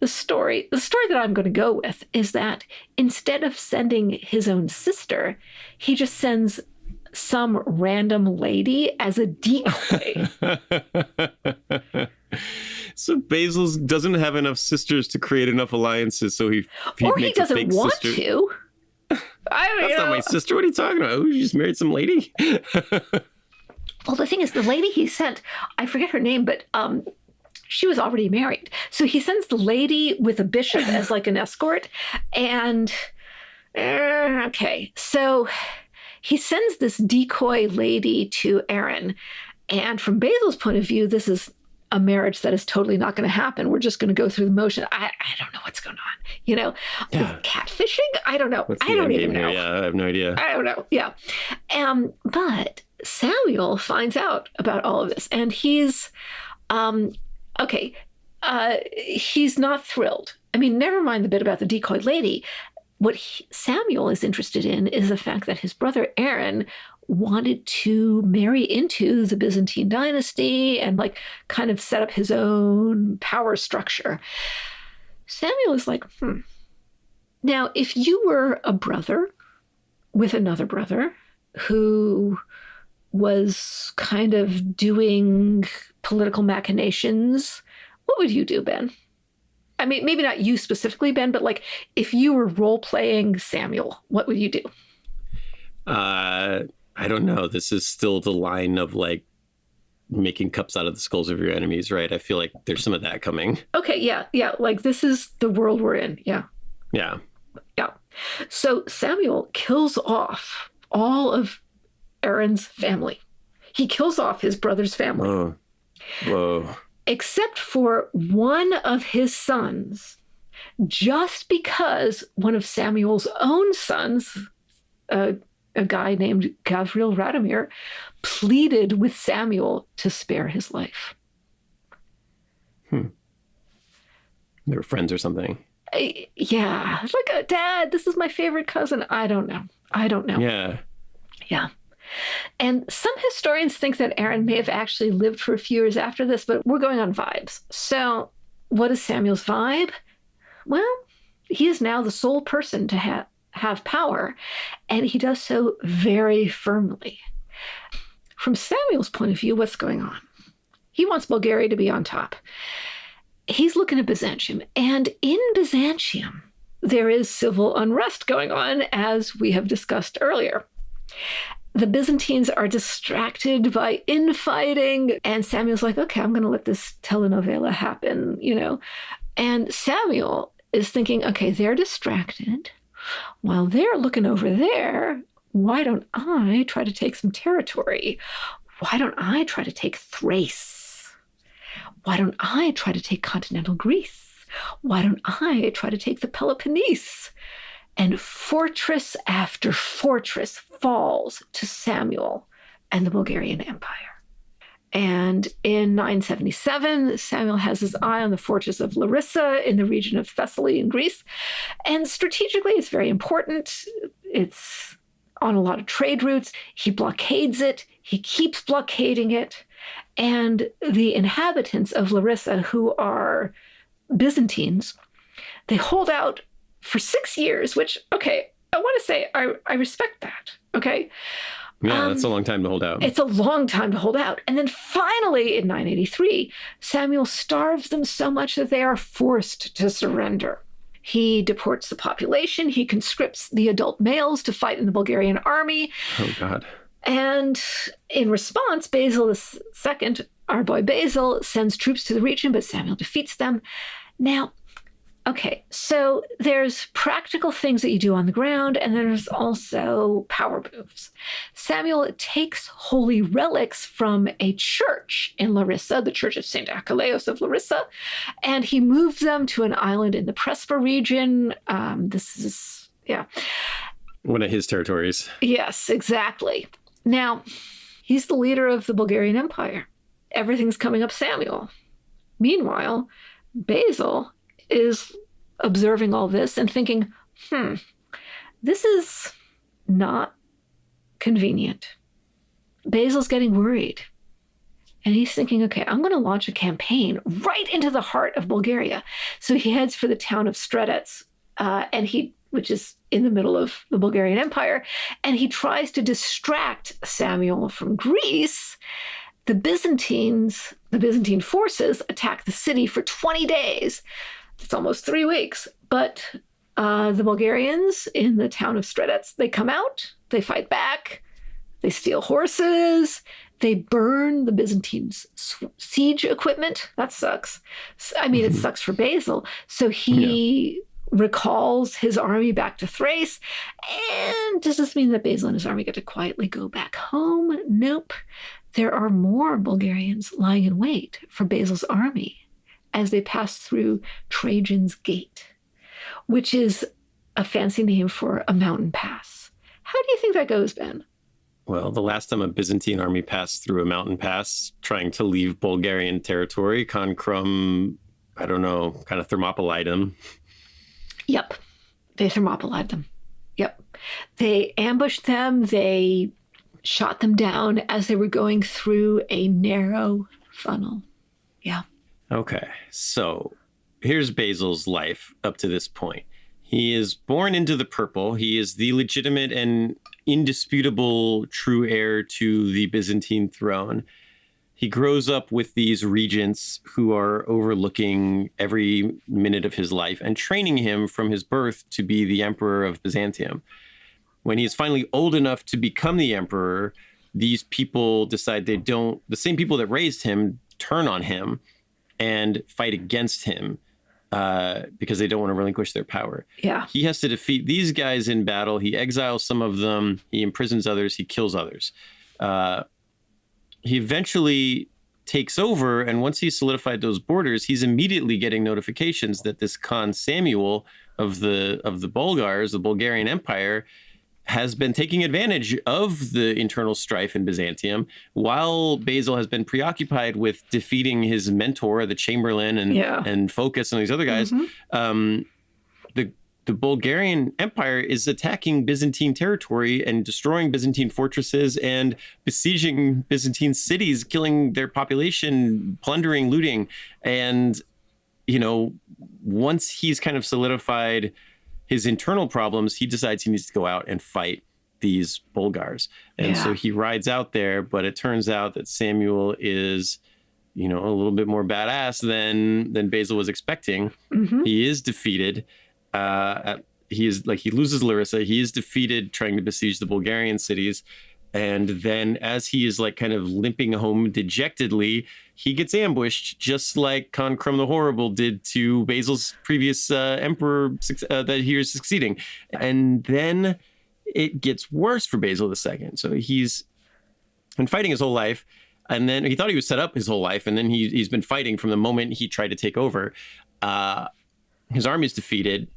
the story that I'm going to go with is that instead of sending his own sister, he just sends some random lady as a decoy. So Basil doesn't have enough sisters to create enough alliances, so he makes a fake want sister. To. That's not my sister. What are you talking about? You just married some lady? Well, the thing is, the lady he sent, I forget her name, but she was already married. So he sends the lady with a bishop as like an escort. And, okay, so he sends this decoy lady to Aaron. And from Basil's point of view, this is a marriage that is totally not going to happen. We're just going to go through the motion. I don't know what's going on. With catfishing? I don't know. I don't even know. Yeah, I have no idea. I don't know. Yeah. But Samuel finds out about all of this, and he's he's not thrilled. I mean, never mind the bit about the decoy lady. What Samuel is interested in is the fact that his brother Aaron wanted to marry into the Byzantine dynasty and like kind of set up his own power structure. Samuel is like, Now, if you were a brother with another brother who was kind of doing political machinations, what would you do, Ben? I mean, maybe not you specifically, Ben, but like if you were role-playing Samuel, what would you do? I don't know. This is still the line of like making cups out of the skulls of your enemies, right? I feel like there's some of that coming. Okay, yeah. Like this is the world we're in. Yeah. Yeah. So Samuel kills off all of Aaron's family. He kills off his brother's family. Whoa. Except for one of his sons, just because one of Samuel's own sons, a guy named Gavril Radomir, pleaded with Samuel to spare his life. They were friends or something. Yeah. Like, Dad, this is my favorite cousin. I don't know. Yeah. And some historians think that Aaron may have actually lived for a few years after this, but we're going on vibes. So what is Samuel's vibe? Well, he is now the sole person to have power, and he does so very firmly. From Samuel's point of view, what's going on? He wants Bulgaria to be on top. He's looking at Byzantium, and in Byzantium, there is civil unrest going on, as we have discussed earlier. The Byzantines are distracted by infighting, and Samuel's like, okay, I'm going to let this telenovela happen, And Samuel is thinking, okay, they're distracted. While they're looking over there, why don't I try to take some territory? Why don't I try to take Thrace? Why don't I try to take continental Greece? Why don't I try to take the Peloponnese? And fortress after fortress falls to Samuel and the Bulgarian Empire. And in 977, Samuel has his eye on the fortress of Larissa in the region of Thessaly in Greece. And strategically, it's very important. It's on a lot of trade routes. He blockades it. He keeps blockading it. And the inhabitants of Larissa, who are Byzantines, they hold out for 6 years, which, okay, I want to say I respect that, okay? Yeah, that's a long time to hold out. It's a long time to hold out. And then finally, in 983, Samuel starves them so much that they are forced to surrender. He deports the population. He conscripts the adult males to fight in the Bulgarian army. Oh, God. And in response, Basil II, our boy Basil, sends troops to the region, but Samuel defeats them. Now, okay, so there's practical things that you do on the ground, and there's also power moves. Samuel takes holy relics from a church in Larissa, the Church of St. Achilleus of Larissa, and he moves them to an island in the Prespa region. One of his territories. Yes, exactly. Now, he's the leader of the Bulgarian Empire. Everything's coming up Samuel. Meanwhile, Basil is observing all this and thinking, this is not convenient. Basil's getting worried. And he's thinking, okay, I'm going to launch a campaign right into the heart of Bulgaria. So he heads for the town of Stredets, which is in the middle of the Bulgarian Empire, and he tries to distract Samuel from Greece. The Byzantine forces attack the city for 20 days. It's almost 3 weeks. But the Bulgarians in the town of Stredets, they come out, they fight back, they steal horses, they burn the Byzantines' siege equipment. That sucks. I mean, it sucks for Basil. So he recalls his army back to Thrace. And does this mean that Basil and his army get to quietly go back home? Nope. There are more Bulgarians lying in wait for Basil's army as they pass through Trajan's Gate, which is a fancy name for a mountain pass. How do you think that goes, Ben? Well, the last time a Byzantine army passed through a mountain pass trying to leave Bulgarian territory, Krum, kind of Thermopylite him. Yep. They Thermopylite them. Yep. They ambushed them. They shot them down as they were going through a narrow funnel. Yeah. Okay, so here's Basil's life up to this point. He is born into the purple. He is the legitimate and indisputable true heir to the Byzantine throne. He grows up with these regents who are overlooking every minute of his life and training him from his birth to be the emperor of Byzantium. When he is finally old enough to become the emperor, these people decide the same people that raised him turn on him and fight against him because they don't want to relinquish their power. Yeah. He has to defeat these guys in battle. He exiles some of them. He imprisons others. He kills others. He eventually takes over, and once he's solidified those borders, he's immediately getting notifications that this Khan Samuel of the Bulgars, the Bulgarian Empire, has been taking advantage of the internal strife in Byzantium, while Basil has been preoccupied with defeating his mentor, the Chamberlain, and Phocas and these other guys. The Bulgarian Empire is attacking Byzantine territory and destroying Byzantine fortresses and besieging Byzantine cities, killing their population, plundering, looting. And, once he's kind of solidified his internal problems, he decides he needs to go out and fight these Bulgars. And so he rides out there, but it turns out that Samuel is, a little bit more badass than Basil was expecting. Mm-hmm. He is defeated. He loses Larissa. He is defeated trying to besiege the Bulgarian cities. And then as he is kind of limping home dejectedly, he gets ambushed, just like Krum the Horrible did to Basil's previous emperor that he is succeeding. And then it gets worse for Basil II. So he's been fighting his whole life. And then he thought he was set up his whole life. And then he's been fighting from the moment he tried to take over. His army is defeated.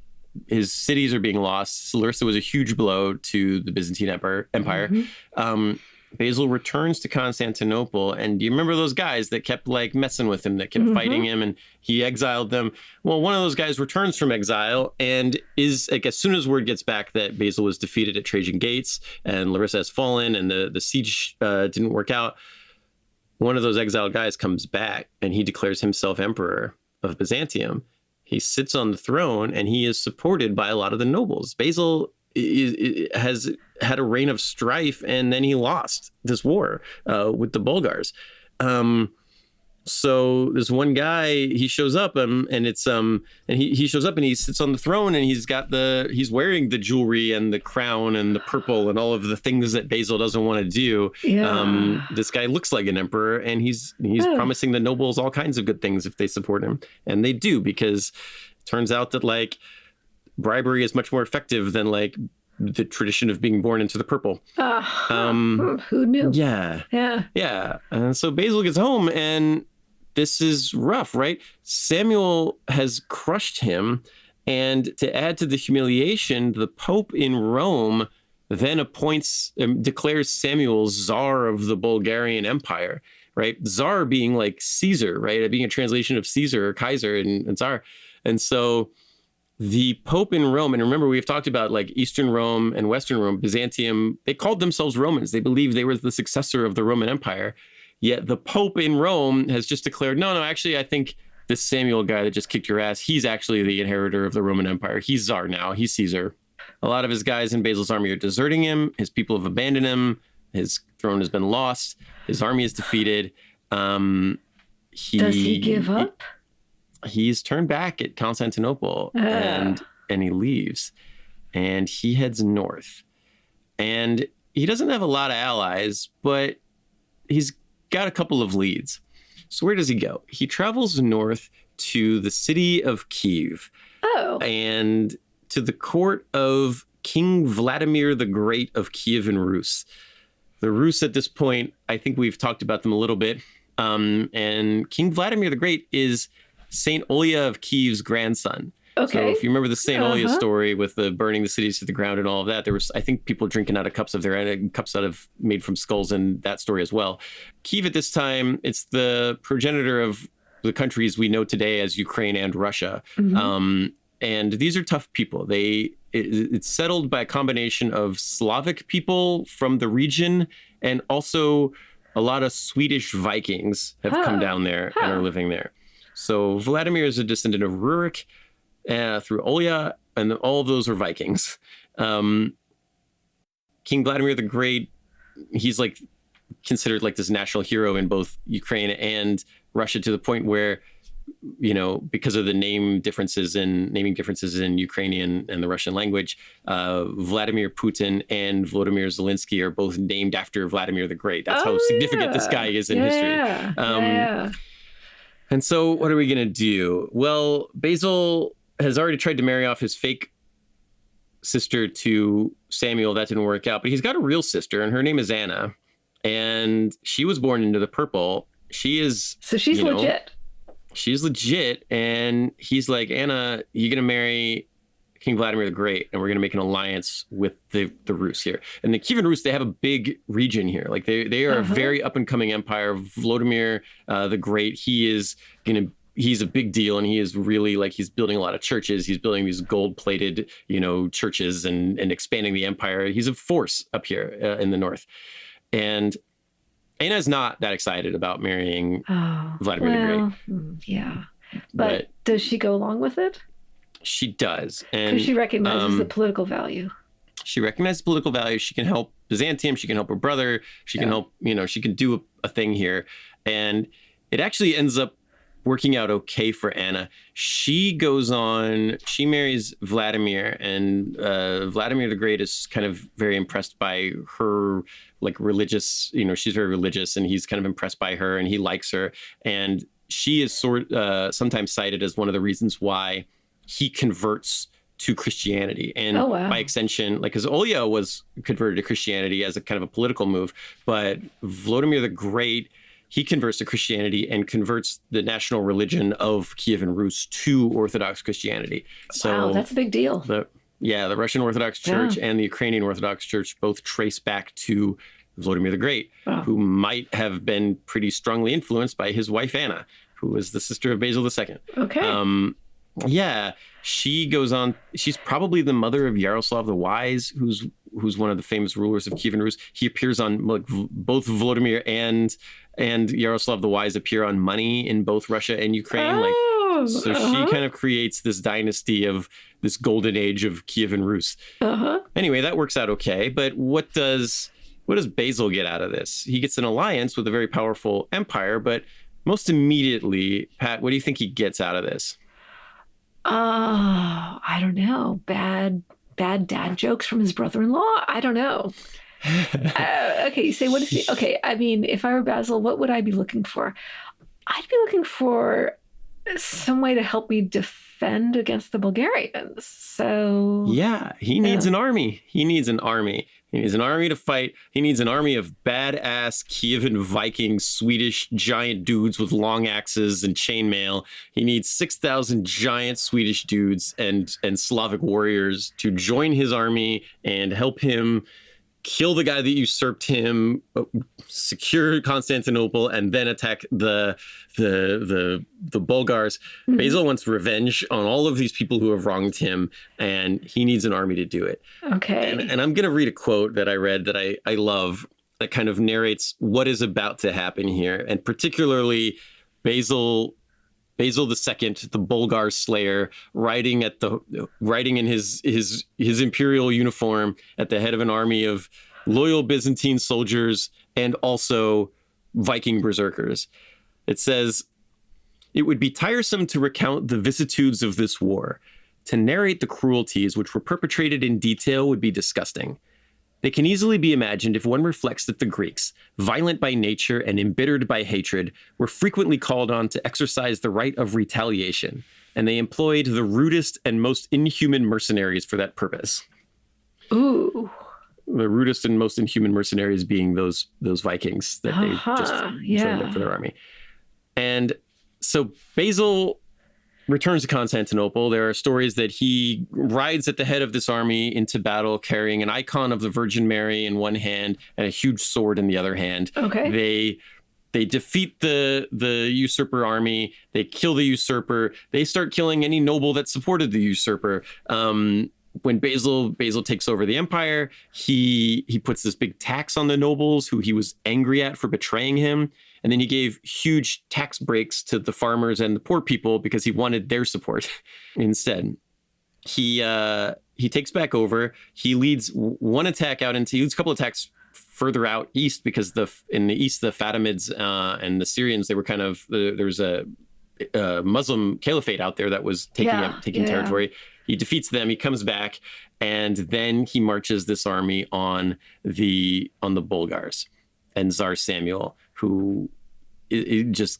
His cities are being lost. Larissa was a huge blow to the Byzantine Empire. Mm-hmm. Basil returns to Constantinople, and do you remember those guys that kept messing with him, that kept fighting him, and he exiled them? Well, one of those guys returns from exile and is as soon as word gets back that Basil was defeated at Trajan Gates and Larissa has fallen and the siege didn't work out, one of those exiled guys comes back and he declares himself emperor of Byzantium. He sits on the throne and he is supported by a lot of the nobles. Basil has had a reign of strife, and then he lost this war with the Bulgars. So this one guy, he shows up and it's and he shows up and he sits on the throne and he's wearing the jewelry and the crown and the purple and all of the things that Basil doesn't want to do. Yeah. This guy looks like an emperor, and he's promising the nobles all kinds of good things if they support him, and they do, because it turns out that bribery is much more effective than the tradition of being born into the purple. Who knew? Yeah. And so Basil gets home, and this is rough, right? Samuel has crushed him. And to add to the humiliation, the Pope in Rome then declares Samuel Tsar of the Bulgarian Empire, right? Tsar being Caesar, right? Being a translation of Caesar or Kaiser and Tsar. And so the Pope in Rome, and remember, we've talked about Eastern Rome and Western Rome, Byzantium, they called themselves Romans. They believed they were the successor of the Roman Empire. Yet the Pope in Rome has just declared, no, actually, I think this Samuel guy that just kicked your ass, he's actually the inheritor of the Roman Empire. He's Tsar now. He's Caesar. A lot of his guys in Basil's army are deserting him. His people have abandoned him. His throne has been lost. His army is defeated. Does he give up? He's turned back at Constantinople and he leaves. And he heads north. And he doesn't have a lot of allies, but he's got a couple of leads. So where does he go? He travels north to the city of Kiev. And to the court of King Vladimir the Great of Kievan Rus. The Rus at this point, I think we've talked about them a little bit. And King Vladimir the Great is Saint Olya of Kiev's grandson. Okay. So if you remember the St. Olya story with the burning the cities to the ground and all of that, there was, I think, people drinking out of cups made from skulls in that story as well. Kiev at this time, it's the progenitor of the countries we know today as Ukraine and Russia. Mm-hmm. And these are tough people. It's settled by a combination of Slavic people from the region, and also a lot of Swedish Vikings have come down there and are living there. So Vladimir is a descendant of Rurik through Olya, and all of those are Vikings. King Vladimir the Great, he's like considered like this national hero in both Ukraine and Russia, to the point where, because of the naming differences in Ukrainian and the Russian language, Vladimir Putin and Volodymyr Zelensky are both named after Vladimir the Great. That's how significant this guy is in history. And so what are we going to do? Well, Basil has already tried to marry off his fake sister to Samuel. That didn't work out, but he's got a real sister, and her name is Anna. And she was born into the purple. She's legit. She's legit. And he's like, Anna, you're going to marry King Vladimir the Great, and we're going to make an alliance with the Rus here. And the Kievan Rus, they have a big region here. Like they are a very up and coming empire. Vladimir the Great, he's a big deal, and he is really like, he's building a lot of churches. He's building these gold plated, churches and expanding the empire. He's a force up here in the north. And Anna's not that excited about marrying Vladimir the Great. Yeah. But does she go along with it? She does. And because she recognizes the political value. She recognizes political value. She can help Byzantium. She can help her brother. She can help, she can do a thing here. And it actually ends up working out okay for Anna. She marries Vladimir, and Vladimir the Great is kind of very impressed by her like religious, she's very religious, and he's kind of impressed by her, and he likes her. And she is sometimes cited as one of the reasons why he converts to Christianity. And by extension, like, because Olya was converted to Christianity as a kind of a political move, but Vladimir the Great, he converts to Christianity and converts the national religion of Kievan Rus to Orthodox Christianity. So that's a big deal. The Russian Orthodox Church and the Ukrainian Orthodox Church both trace back to Vladimir the Great, who might have been pretty strongly influenced by his wife Anna, who was the sister of Basil II. Okay. She goes on. She's probably the mother of Yaroslav the Wise, who's one of the famous rulers of Kievan Rus. He appears on both Volodymyr and Yaroslav the Wise appear on money in both Russia and Ukraine. She kind of creates this dynasty of this golden age of Kievan Rus. Anyway, that works out okay. But what does Basil get out of this? He gets an alliance with a very powerful empire, but most immediately, Pat, what do you think he gets out of this? I don't know. Bad dad jokes from his brother-in-law? I don't know. Okay, say what is he? Okay, I mean, if I were Basil, what would I be looking for? I'd be looking for some way to help me defend against the Bulgarians. So he needs an army. He needs an army to fight. He needs an army of badass Kievan Viking Swedish giant dudes with long axes and chainmail. He needs 6,000 giant Swedish dudes and Slavic warriors to join his army and help him kill the guy that usurped him, secure Constantinople, and then attack the Bulgars. Basil wants revenge on all of these people who have wronged him, and he needs an army to do it. Okay. And I'm going to read a quote that I read that I love, that kind of narrates what is about to happen here, and particularly Basil II, the Bulgar Slayer, riding in his imperial uniform at the head of an army of loyal Byzantine soldiers and also Viking berserkers. It says, "It would be tiresome to recount the vicissitudes of this war. To narrate the cruelties which were perpetrated in detail would be disgusting. They can easily be imagined if one reflects that the Greeks, violent by nature and embittered by hatred, were frequently called on to exercise the right of retaliation, and they employed the rudest and most inhuman mercenaries for that purpose." Ooh. The rudest and most inhuman mercenaries being those Vikings that they just trained up for their army. And so Basil returns to Constantinople. There are stories that he rides at the head of this army into battle carrying an icon of the Virgin Mary in one hand and a huge sword in the other hand. Okay. They defeat the usurper army. They kill the usurper. They start killing any noble that supported the usurper. When Basil takes over the empire, he puts this big tax on the nobles who he was angry at for betraying him. And then he gave huge tax breaks to the farmers and the poor people because he wanted their support instead. He takes back over. He leads one attack out into, he leads a couple attacks further out east because in the east, the Fatimids and the Syrians, they were kind of, there was a Muslim caliphate out there that was taking territory. He defeats them. He comes back, and then he marches this army on the Bulgars and Tsar Samuel, who is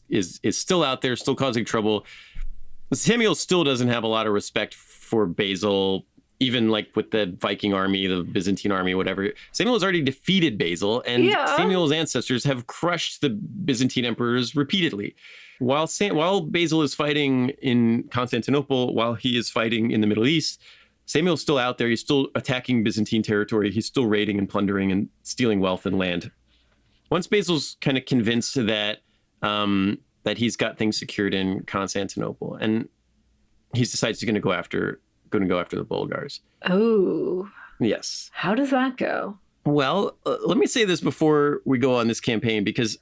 still out there, still causing trouble. Samuel still doesn't have a lot of respect for Basil, even like with the Viking army, the Byzantine army, whatever. Samuel has already defeated Basil, and Samuel's ancestors have crushed the Byzantine emperors repeatedly. While Basil is fighting in Constantinople, while he is fighting in the Middle East, Samuel's still out there. He's still attacking Byzantine territory. He's still raiding and plundering and stealing wealth and land. Once Basil's kind of convinced that he's got things secured in Constantinople, and he decides he's going to go after the Bulgars. Oh. Yes. How does that go? Well, let me say this before we go on this campaign, because,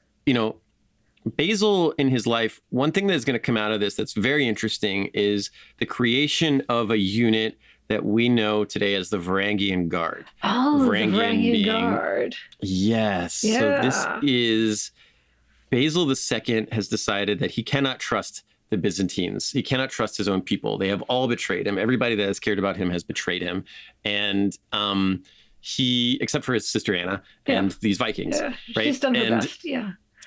Basil in his life, one thing that's going to come out of this that's very interesting is the creation of a unit that we know today as the Varangian Guard. Oh, the Varangian Guard. Yes. Yeah. So this is Basil II has decided that he cannot trust the Byzantines. He cannot trust his own people. They have all betrayed him. Everybody that has cared about him has betrayed him. And he, except for his sister Anna and these Vikings, right? She's done her best,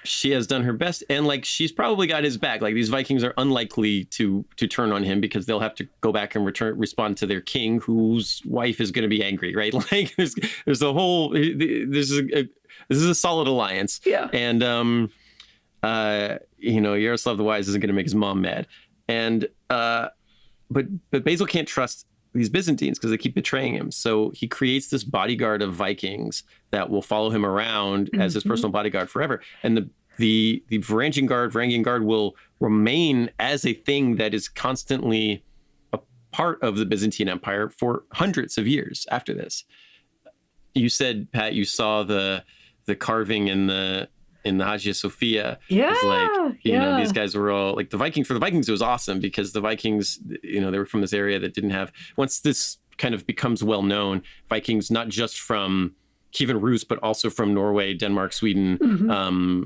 She has done her best, and she's probably got his back. These Vikings are unlikely to turn on him because they'll have to go back and respond to their king, whose wife is going to be angry, right? There's a whole this is a solid alliance, and Yaroslav the Wise isn't going to make his mom mad, and but Basil can't trust these Byzantines because they keep betraying him. So he creates this bodyguard of Vikings that will follow him around as his personal bodyguard forever. And the Varangian Guard will remain as a thing that is constantly a part of the Byzantine Empire for hundreds of years after this. You said, Pat, you saw the carving in the Hagia Sophia. These guys were all like the Vikings. For the Vikings, it was awesome because the Vikings, they were from this area that didn't have, once this kind of becomes well known, Vikings, not just from Kievan Rus, but also from Norway, Denmark, Sweden,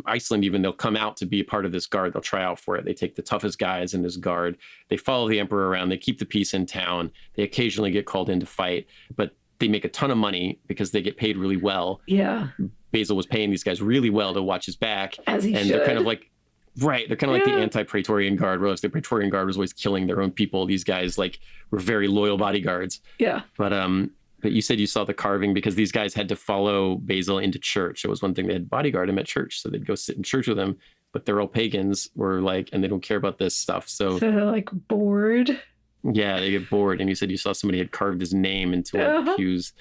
Iceland, even, they'll come out to be a part of this guard. They'll try out for it. They take the toughest guys in this guard. They follow the emperor around. They keep the peace in town. They occasionally get called in to fight, but they make a ton of money because they get paid really well. Yeah. Basil was paying these guys really well to watch his back. As he should. They're kind of like, they're kind of like the anti-Praetorian Guard, whereas the Praetorian Guard was always killing their own people. These guys were very loyal bodyguards. Yeah. But you said you saw the carving because these guys had to follow Basil into church. It was one thing, they had bodyguard him at church, so they'd go sit in church with him. But they're all pagans, and they don't care about this stuff. So they're bored. Yeah, they get bored. And you said you saw somebody had carved his name into one of the pews.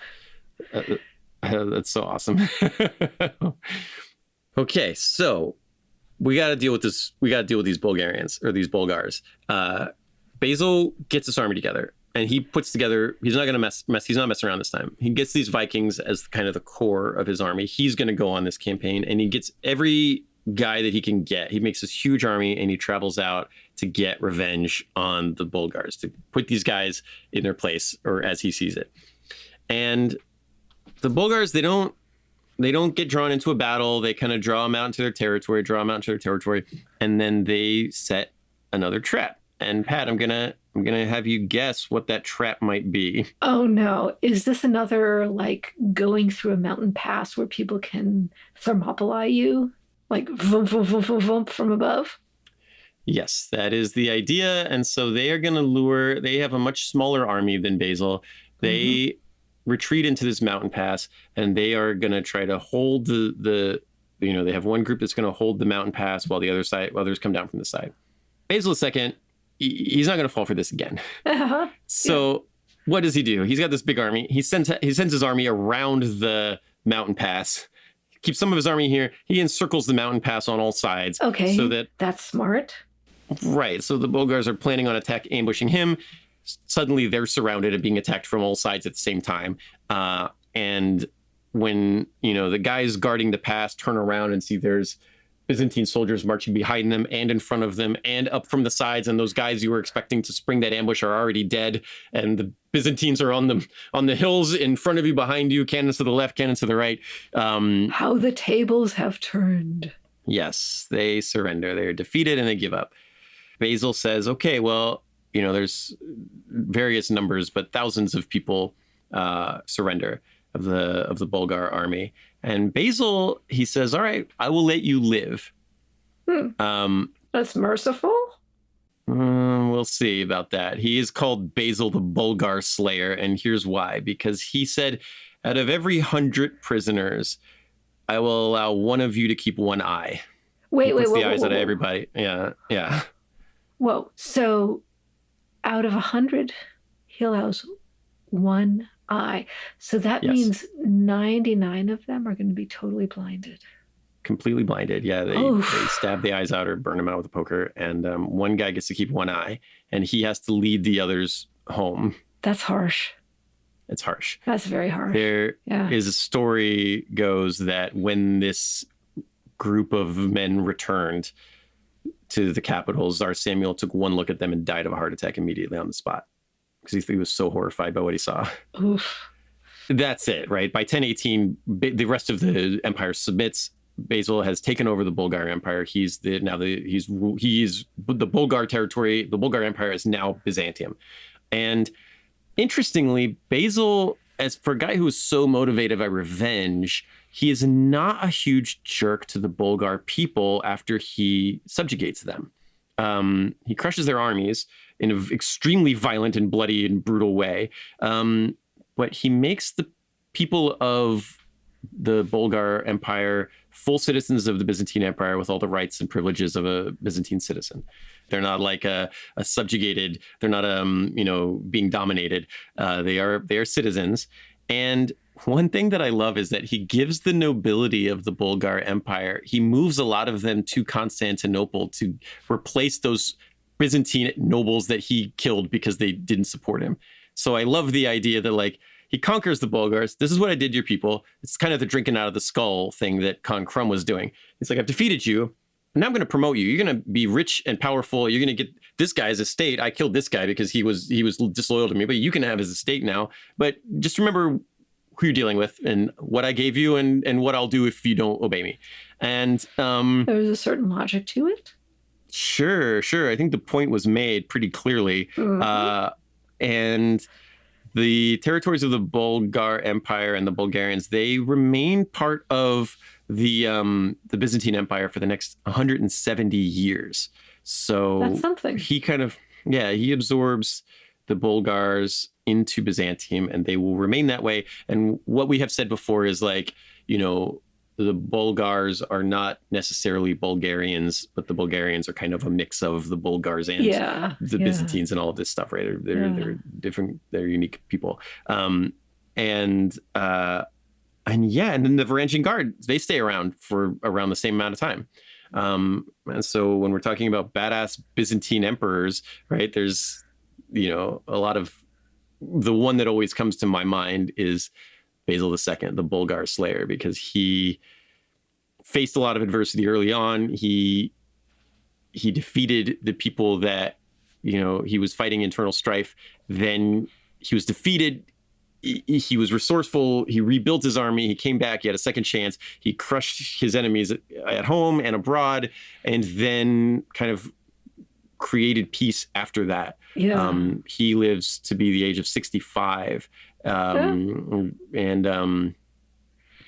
That's so awesome. Okay, so we got to deal with this. We got to deal with these Bulgarians or these Bulgars. Basil gets this army together, and he puts together. He's not going to mess. He's not messing around this time. He gets these Vikings as kind of the core of his army. He's going to go on this campaign, and he gets every guy that he can get. He makes this huge army, and he travels out to get revenge on the Bulgars, to put these guys in their place, or as he sees it. And the Bulgars, they don't get drawn into a battle. They kind of draw them out into their territory, and then they set another trap. And Pat, I'm gonna have you guess what that trap might be. Oh no. Is this another going through a mountain pass where people can thermopylae you? Vroom, vroom, vroom, vroom, vroom from above? Yes, that is the idea. And so they are gonna they have a much smaller army than Basil. They retreat into this mountain pass, and they are going to try to hold they have one group that's going to hold the mountain pass while others come down from the side. Basil II, he's not going to fall for this again. So what does he do? He's got this big army. He sends his army around the mountain pass, keeps some of his army here. He encircles the mountain pass on all sides. Okay, so that's smart. Right. So the Bulgars are planning on ambushing him. Suddenly they're surrounded and being attacked from all sides at the same time. And when, the guys guarding the pass turn around and see there's Byzantine soldiers marching behind them and in front of them and up from the sides, and those guys you were expecting to spring that ambush are already dead, and the Byzantines are on the hills in front of you, behind you, cannons to the left, cannons to the right. How the tables have turned. Yes, they surrender. They're defeated and they give up. Basil says, okay, well, there's various numbers, but thousands of people surrender of the Bulgar army. And Basil, he says, all right, I will let you live. That's merciful? We'll see about that. He is called Basil the Bulgar Slayer, and here's why. Because he said, out of every 100 prisoners, I will allow one of you to keep one eye. Wait, the eyes out of everybody. Yeah. Whoa. So out of 100, he allows one eye. So that means 99 of them are going to be totally blinded. Completely blinded. Yeah, they stab the eyes out or burn them out with a poker. And one guy gets to keep one eye, and he has to lead the others home. That's harsh. It's harsh. That's very harsh. There is a story goes that when this group of men returned to the capital, Tsar Samuel took one look at them and died of a heart attack immediately on the spot because he was so horrified by what he saw. Oof. That's it, right? By 1018, the rest of the empire submits. Basil has taken over the Bulgar Empire. He's the Bulgar territory. The Bulgar Empire is now Byzantium. And interestingly, Basil, as for a guy who is so motivated by revenge, he is not a huge jerk to the Bulgar people after he subjugates them. He crushes their armies in an extremely violent and bloody and brutal way. But he makes the people of the Bulgar Empire full citizens of the Byzantine Empire with all the rights and privileges of a Byzantine citizen. They're not like a subjugated. They're not being dominated. They are citizens. And one thing that I love is that he gives the nobility of the Bulgar Empire. He moves a lot of them to Constantinople to replace those Byzantine nobles that he killed because they didn't support him. So I love the idea that he conquers the Bulgars. This is what I did to your people. It's kind of the drinking out of the skull thing that Krum was doing. It's like, I've defeated you. Now I'm going to promote you. You're going to be rich and powerful. You're going to get this guy's estate. I killed this guy because he was disloyal to me, but you can have his estate now. But just remember who you're dealing with and what I gave you and what I'll do if you don't obey me. And there's a certain logic to it. Sure. I think the point was made pretty clearly. Mm-hmm. And the territories of the Bulgar Empire and the Bulgarians, they remain part of the Byzantine Empire for the next 170 years. So that's something. He absorbs the Bulgars into Byzantium, and they will remain that way. And what we have said before is the Bulgars are not necessarily Bulgarians, but the Bulgarians are kind of a mix of the Bulgars and the Byzantines and all of this stuff, right? They're different, they're unique people. And then the Varangian Guard, they stay around for around the same amount of time. And so when we're talking about badass Byzantine emperors, right, there's, a lot of, the one that always comes to my mind is Basil II, the Bulgar Slayer, because he faced a lot of adversity early on. He defeated the people that, he was fighting internal strife. Then he was defeated. He was resourceful. He rebuilt his army. He came back. He had a second chance. He crushed his enemies at home and abroad, and then kind of created peace after that. He lives to be the age of 65. And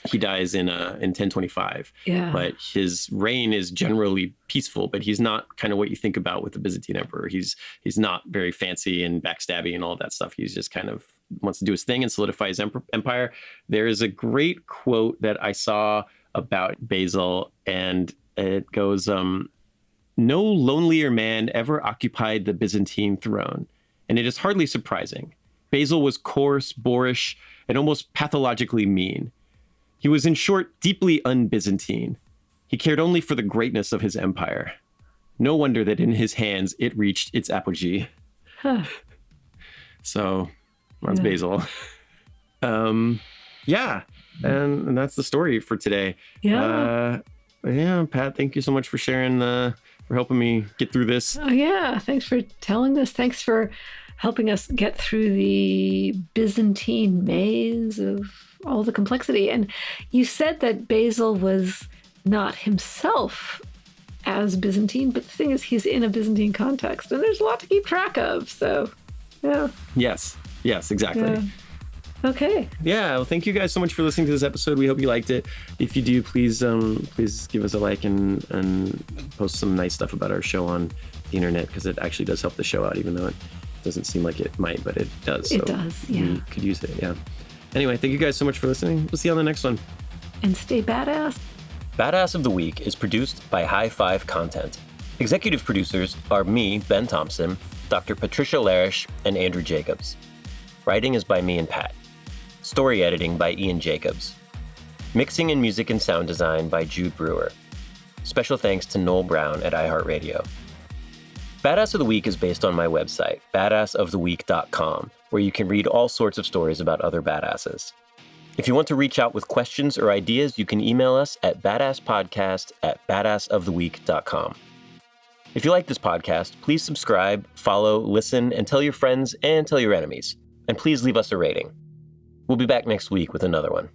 he dies in 1025. But his reign is generally peaceful, but he's not kind of what you think about with the Byzantine emperor. He's not very fancy and backstabby and all of that stuff. He's just kind of wants to do his thing and solidify his empire. There is a great quote that I saw about Basil, and it goes, "No lonelier man ever occupied the Byzantine throne, and it is hardly surprising. Basil was coarse, boorish, and almost pathologically mean. He was, in short, deeply un-Byzantine. He cared only for the greatness of his empire. No wonder that in his hands it reached its apogee. Huh. So, that's Basil. Yeah, and that's the story for today. Yeah. Pat, thank you so much for sharing, for helping me get through this. Oh, yeah. Thanks for telling this. Thanks for helping us get through the Byzantine maze of all the complexity. And you said that Basil was not himself as Byzantine, but the thing is, he's in a Byzantine context, and there's a lot to keep track of. So, yeah. Yes, exactly. Yeah. Okay. Yeah, well, thank you guys so much for listening to this episode. We hope you liked it. If you do, please give us a like and post some nice stuff about our show on the internet, because it actually does help the show out, even though it doesn't seem like it might, but it does. It does, yeah. We could use it, yeah. Anyway, thank you guys so much for listening. We'll see you on the next one. And stay badass. Badass of the Week is produced by High Five Content. Executive producers are me, Ben Thompson, Dr. Patricia Larish, and Andrew Jacobs. Writing is by me and Pat. Story editing by Ian Jacobs. Mixing and music and sound design by Jude Brewer. Special thanks to Noel Brown at iHeartRadio. Badass of the Week is based on my website, badassoftheweek.com, where you can read all sorts of stories about other badasses. If you want to reach out with questions or ideas, you can email us at badasspodcast@badassoftheweek.com. If you like this podcast, please subscribe, follow, listen, and tell your friends and tell your enemies. And please leave us a rating. We'll be back next week with another one.